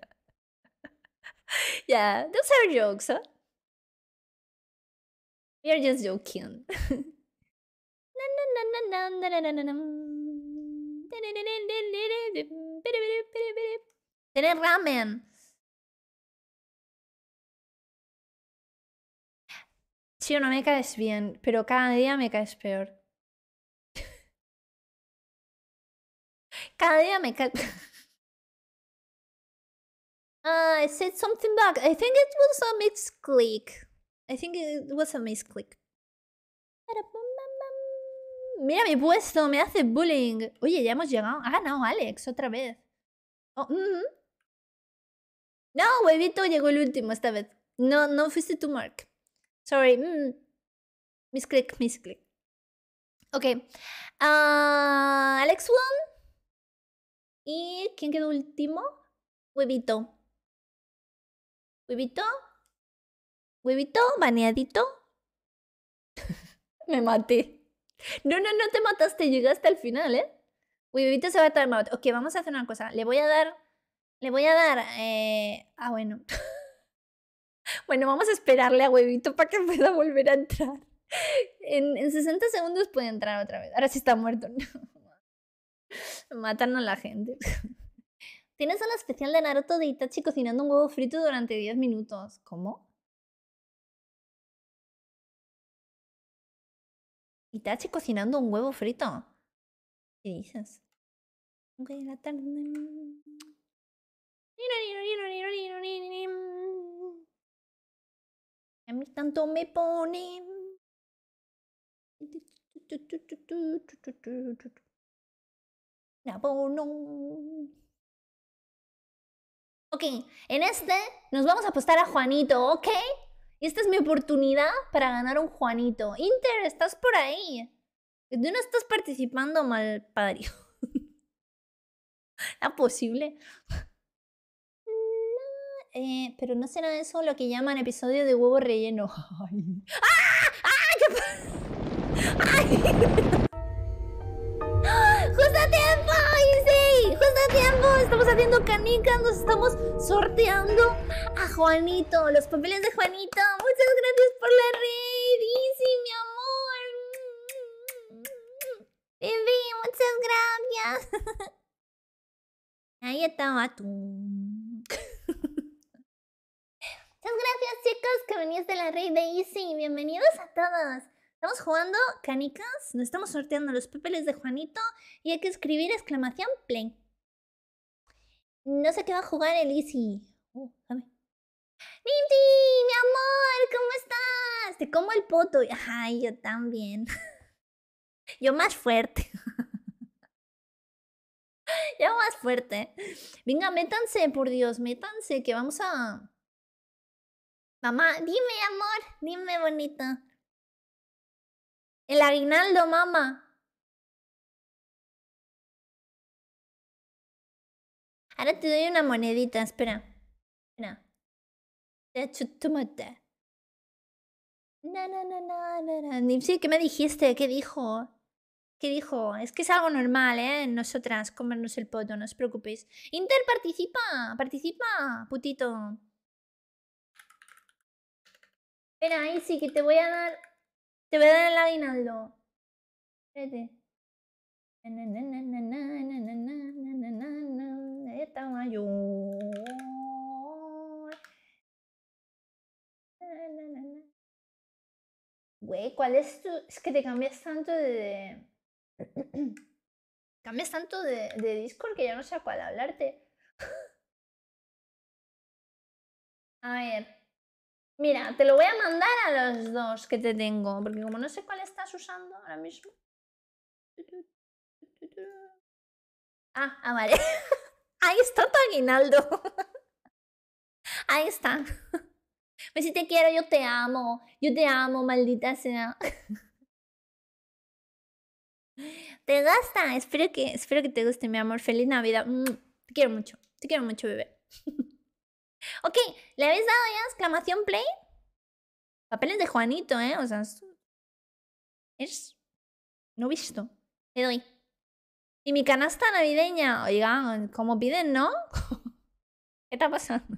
Speaker 1: Yeah, those are jokes, huh? We are just joking. Tener ramen. Sí o no me caes bien, pero cada día me caes peor. Cada día me caes... I said something back. I think it was a misclick. Mira mi puesto, me hace bullying. Oye, ya hemos llegado. Ha ganado Alex otra vez. Oh, No, huevito llegó el último esta vez. No fuiste tú, Mark. Sorry. Misclick. Ok. Alex won. ¿Y quién quedó último? Huevito. Huevito, baneadito. Me maté. No te mataste, llegaste al final, ¿eh? Huevito se va a estar... Ok, vamos a hacer una cosa. Le voy a dar... bueno. Bueno, vamos a esperarle a Huevito para que pueda volver a entrar. En 60 segundos puede entrar otra vez. Ahora sí está muerto. Matan a la gente. Tienes una especial de Naruto de Itachi cocinando un huevo frito durante 10 minutos. ¿Cómo? Itachi cocinando un huevo frito. ¿Qué dices? Ok, la tarde. A mí tanto me pone. Ok, en este nos vamos a apostar a Juanito, ¿ok? Y esta es mi oportunidad para ganar un Juanito. Inter, ¿estás por ahí? Tú no estás participando, mal padre. ¿Es posible? Pero no será eso lo que llaman episodio de huevo relleno. Ay. ¡Ay! ¡Justo a tiempo! ¡Sí! ¡Justo a tiempo! Estamos haciendo canicas, nos estamos sorteando a Juanito, los papeles de Juanito. Muchas gracias por la red, Easy, mi amor. Bebé, muchas gracias. Ahí estaba tú. Muchas gracias, chicos, que venís de la red de Easy. Bienvenidos a todos. Estamos jugando canicas, nos estamos sorteando los papeles de Juanito y hay que escribir exclamación play. No sé qué va a jugar el Easy. Dame. ¡Nifty! ¡Mi amor! ¿Cómo estás? Te como el poto. Ay, yo también. Yo más fuerte. Yo más fuerte. Venga, métanse, por Dios, métanse, que vamos a... Mamá, dime, amor, dime, bonito. El aguinaldo, mamá. Ahora te doy una monedita, espera. Espera. Sí, ¿qué me dijiste? ¿Qué dijo? ¿Qué dijo? Es que es algo normal, ¿eh? Nosotras, comernos el poto, no os preocupéis. Inter, participa, putito. Espera, ahí sí que te voy a dar el aguinaldo. Espérate. Ahí estaba yo. Güey, ¿cuál es tu...? Es que te cambias tanto de... Cambias tanto de Discord que ya no sé a cuál hablarte. A ver. Mira, te lo voy a mandar a los dos que te tengo. Porque como no sé cuál estás usando ahora mismo. Vale. Ahí está tu aguinaldo. Ahí está. Pues si te quiero, yo te amo. Yo te amo, maldita sea. ¿Te gusta? Espero que te guste, mi amor. Feliz Navidad. Te quiero mucho. Te quiero mucho, bebé. Ok, ¿le habéis dado ya exclamación play? Papeles de Juanito, ¿eh? O sea, es... No visto. Le doy. Y mi canasta navideña. Oiga, ¿cómo piden, no? ¿Qué está pasando?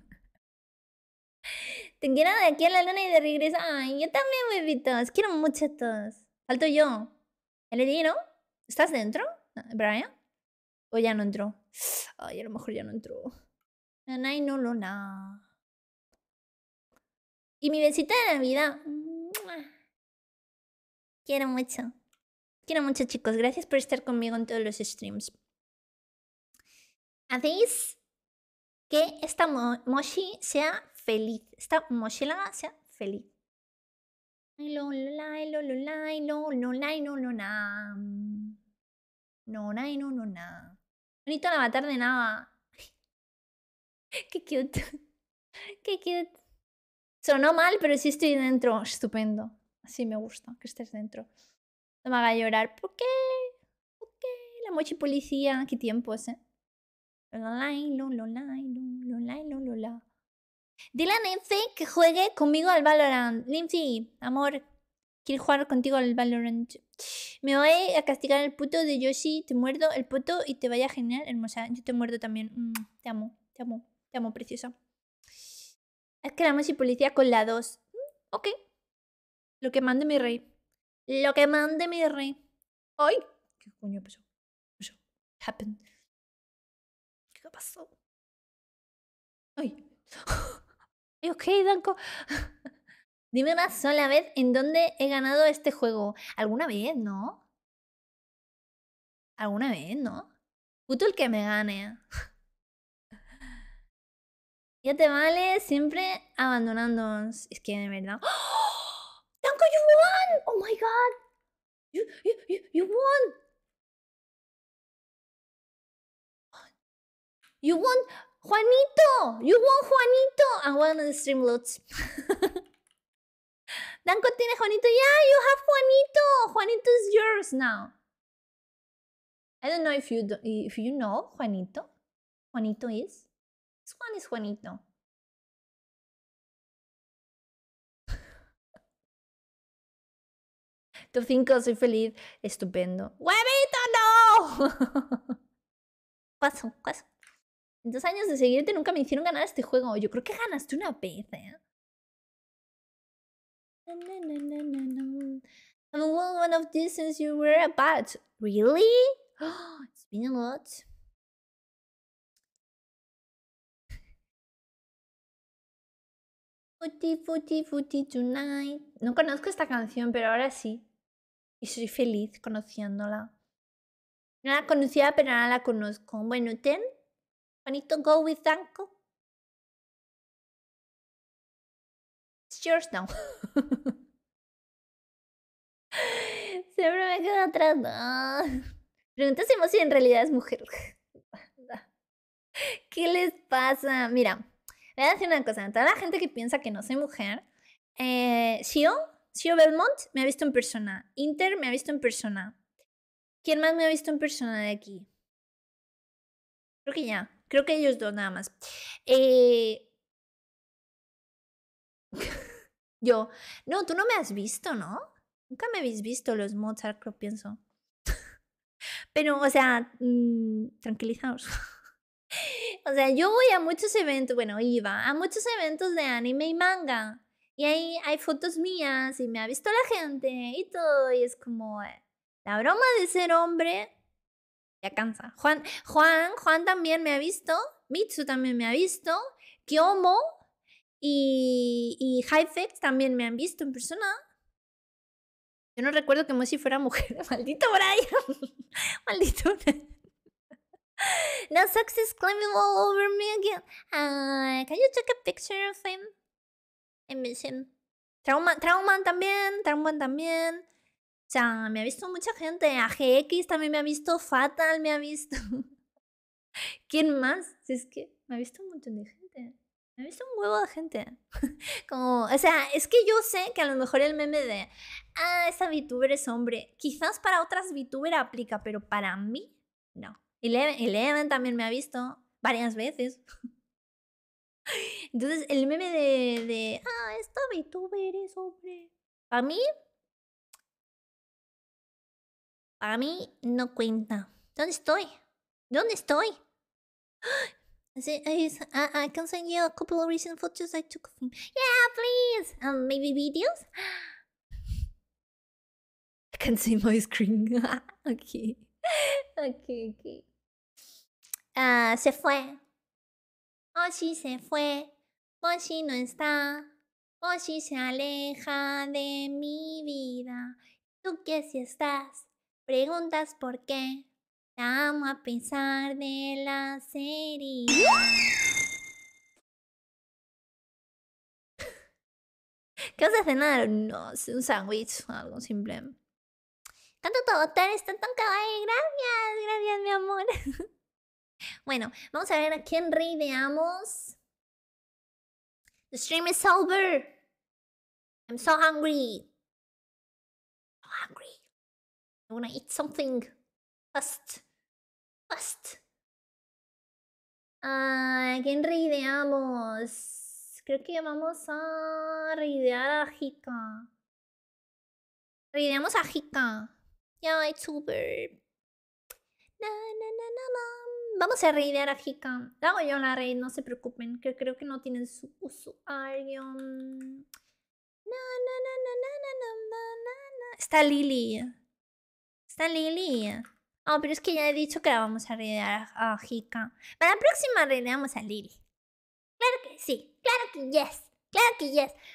Speaker 1: Te quiero de aquí a la luna y de regreso. Ay, yo también, bebitos. Quiero mucho a todos. Falto yo. Le di, ¿no? ¿Estás dentro, Brian? ¿O ya no entró? Ay, a lo mejor ya no entró. Nanay no lo na. Y mi besita de Navidad. Quiero mucho. Quiero mucho, chicos. Gracias por estar conmigo en todos los streams. Hacéis que esta mochi sea feliz. Esta mochilaga sea feliz. No, bonito el avatar de Nava. Qué cute. Qué cute. Sonó mal, pero sí estoy dentro. Estupendo. Así me gusta que estés dentro. No me haga llorar. ¿Por qué? ¿Por qué? La mochi policía. Qué tiempos, ¿eh? Dile a Lindsay que juegue conmigo al Valorant. Lindsay, amor, quiero jugar contigo al Valorant. Me voy a castigar el puto de Yoshi. Te muerdo el puto y te vaya genial, hermosa. Yo te muerdo también. Te amo, te amo, te amo, preciosa. Es que la mochi policía con la 2. Ok. Lo que mande mi rey. Lo que mande mi rey. ¡Ay! ¿Qué coño pasó? ¿Qué pasó? Happened. ¿Qué pasó? ¡Ay! Ok, Danko. Dime una sola vez en dónde he ganado este juego. ¿Alguna vez, no? ¿Alguna vez, no? Puto el que me gane. Ya te vale siempre abandonándonos. Es que de verdad. ¡Oh! ¡Danko, you won! ¡Oh my god! You won! You won! ¡Juanito! You won, Juanito! I won the stream loads. Danko tiene Juanito. Yeah, you have Juanito. Juanito is yours now. I don't know if you know Juanito. Juanito is. This one is Juanito. Top 5, soy feliz. Estupendo. ¡Huevito, no! Paso. En 2 años de seguirte nunca me hicieron ganar este juego. Yo creo que ganaste una vez, ¿eh? I won one of these since you were a bat. Really? It's been a lot. Footy tonight. No conozco esta canción, pero ahora sí. Y soy feliz conociéndola. No la conocía, pero ahora la conozco. Bueno, Juanito, go with Danko. It's yours now. Siempre me quedo atrás. No. Pregunta si en realidad es mujer. ¿Qué les pasa? Mira, voy a decir una cosa. Toda la gente que piensa que no soy mujer, Shio Belmont me ha visto en persona. Inter me ha visto en persona. ¿Quién más me ha visto en persona de aquí? Creo que ya. Creo que ellos dos nada más. Yo. No, tú no me has visto, ¿no? Nunca me habéis visto los Mozart, creo, pienso. Pero, o sea, tranquilizaos. O sea, yo voy a muchos eventos, bueno, iba a muchos eventos de anime y manga. Y ahí hay fotos mías y me ha visto la gente y todo. Y es como, la broma de ser hombre ya cansa. Juan también me ha visto. Mitsu también me ha visto. Kyomo y Hyfex también me han visto en persona. Yo no recuerdo que Moshi fuera mujer. Maldito Brian. Maldito Brian. No success climbing all over me again. Can you take a picture of him? I miss him. Trauman también. O sea, me ha visto mucha gente. AGX también me ha visto. Fatal me ha visto. ¿Quién más? Si es que me ha visto un montón de gente. Me he visto un huevo de gente. Como, o sea, es que yo sé que a lo mejor el meme de esa VTuber es hombre. Quizás para otras VTuber aplica, pero para mí, no. Eleven también me ha visto varias veces. Entonces, el meme de esta VTuber es hombre. Para mí no cuenta. ¿Dónde estoy? ¿Dónde estoy? I can send you a couple of recent photos I took of him. Yeah, please. Maybe videos. I can see my screen. Okay. Okay. Se fue. Moshi se fue. Moshi no está. Moshi se aleja de mi vida. Tú que si estás, preguntas por qué. Te amo a pesar de las heridas. ¿Qué vas a cenar? No, un sándwich o algo simple. Tanto todo, está tan kawaii. Gracias, mi amor. Bueno, vamos a ver a quién reideamos. The stream is over. I'm so hungry. I wanna eat something. Fast. ¿Quién reideamos? Creo que vamos a reidear a Hika. Reideamos a Hika. Ya, it's over. Vamos a reidear a Hika. La hago yo la raid, no se preocupen. Que creo que no tienen su usuario. Está Lily. Oh, pero es que ya he dicho que la vamos a reidear a Hika. Para la próxima reideamos a Lily. Claro que sí. Claro que yes.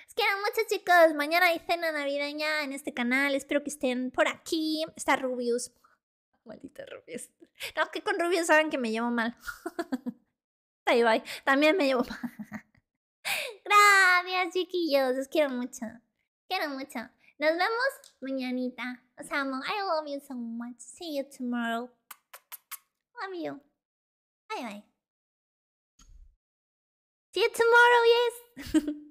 Speaker 1: Es que eran muchos, chicos. Mañana hay cena navideña en este canal. Espero que estén por aquí. Está Rubius. Maldita Rubius. No, que con Rubius saben que me llevo mal. Ahí va. También me llevo mal. Gracias, chiquillos. Os quiero mucho. Nos vemos mañanita. Os amo. I love you so much. See you tomorrow. Love you. Bye. See you tomorrow, yes.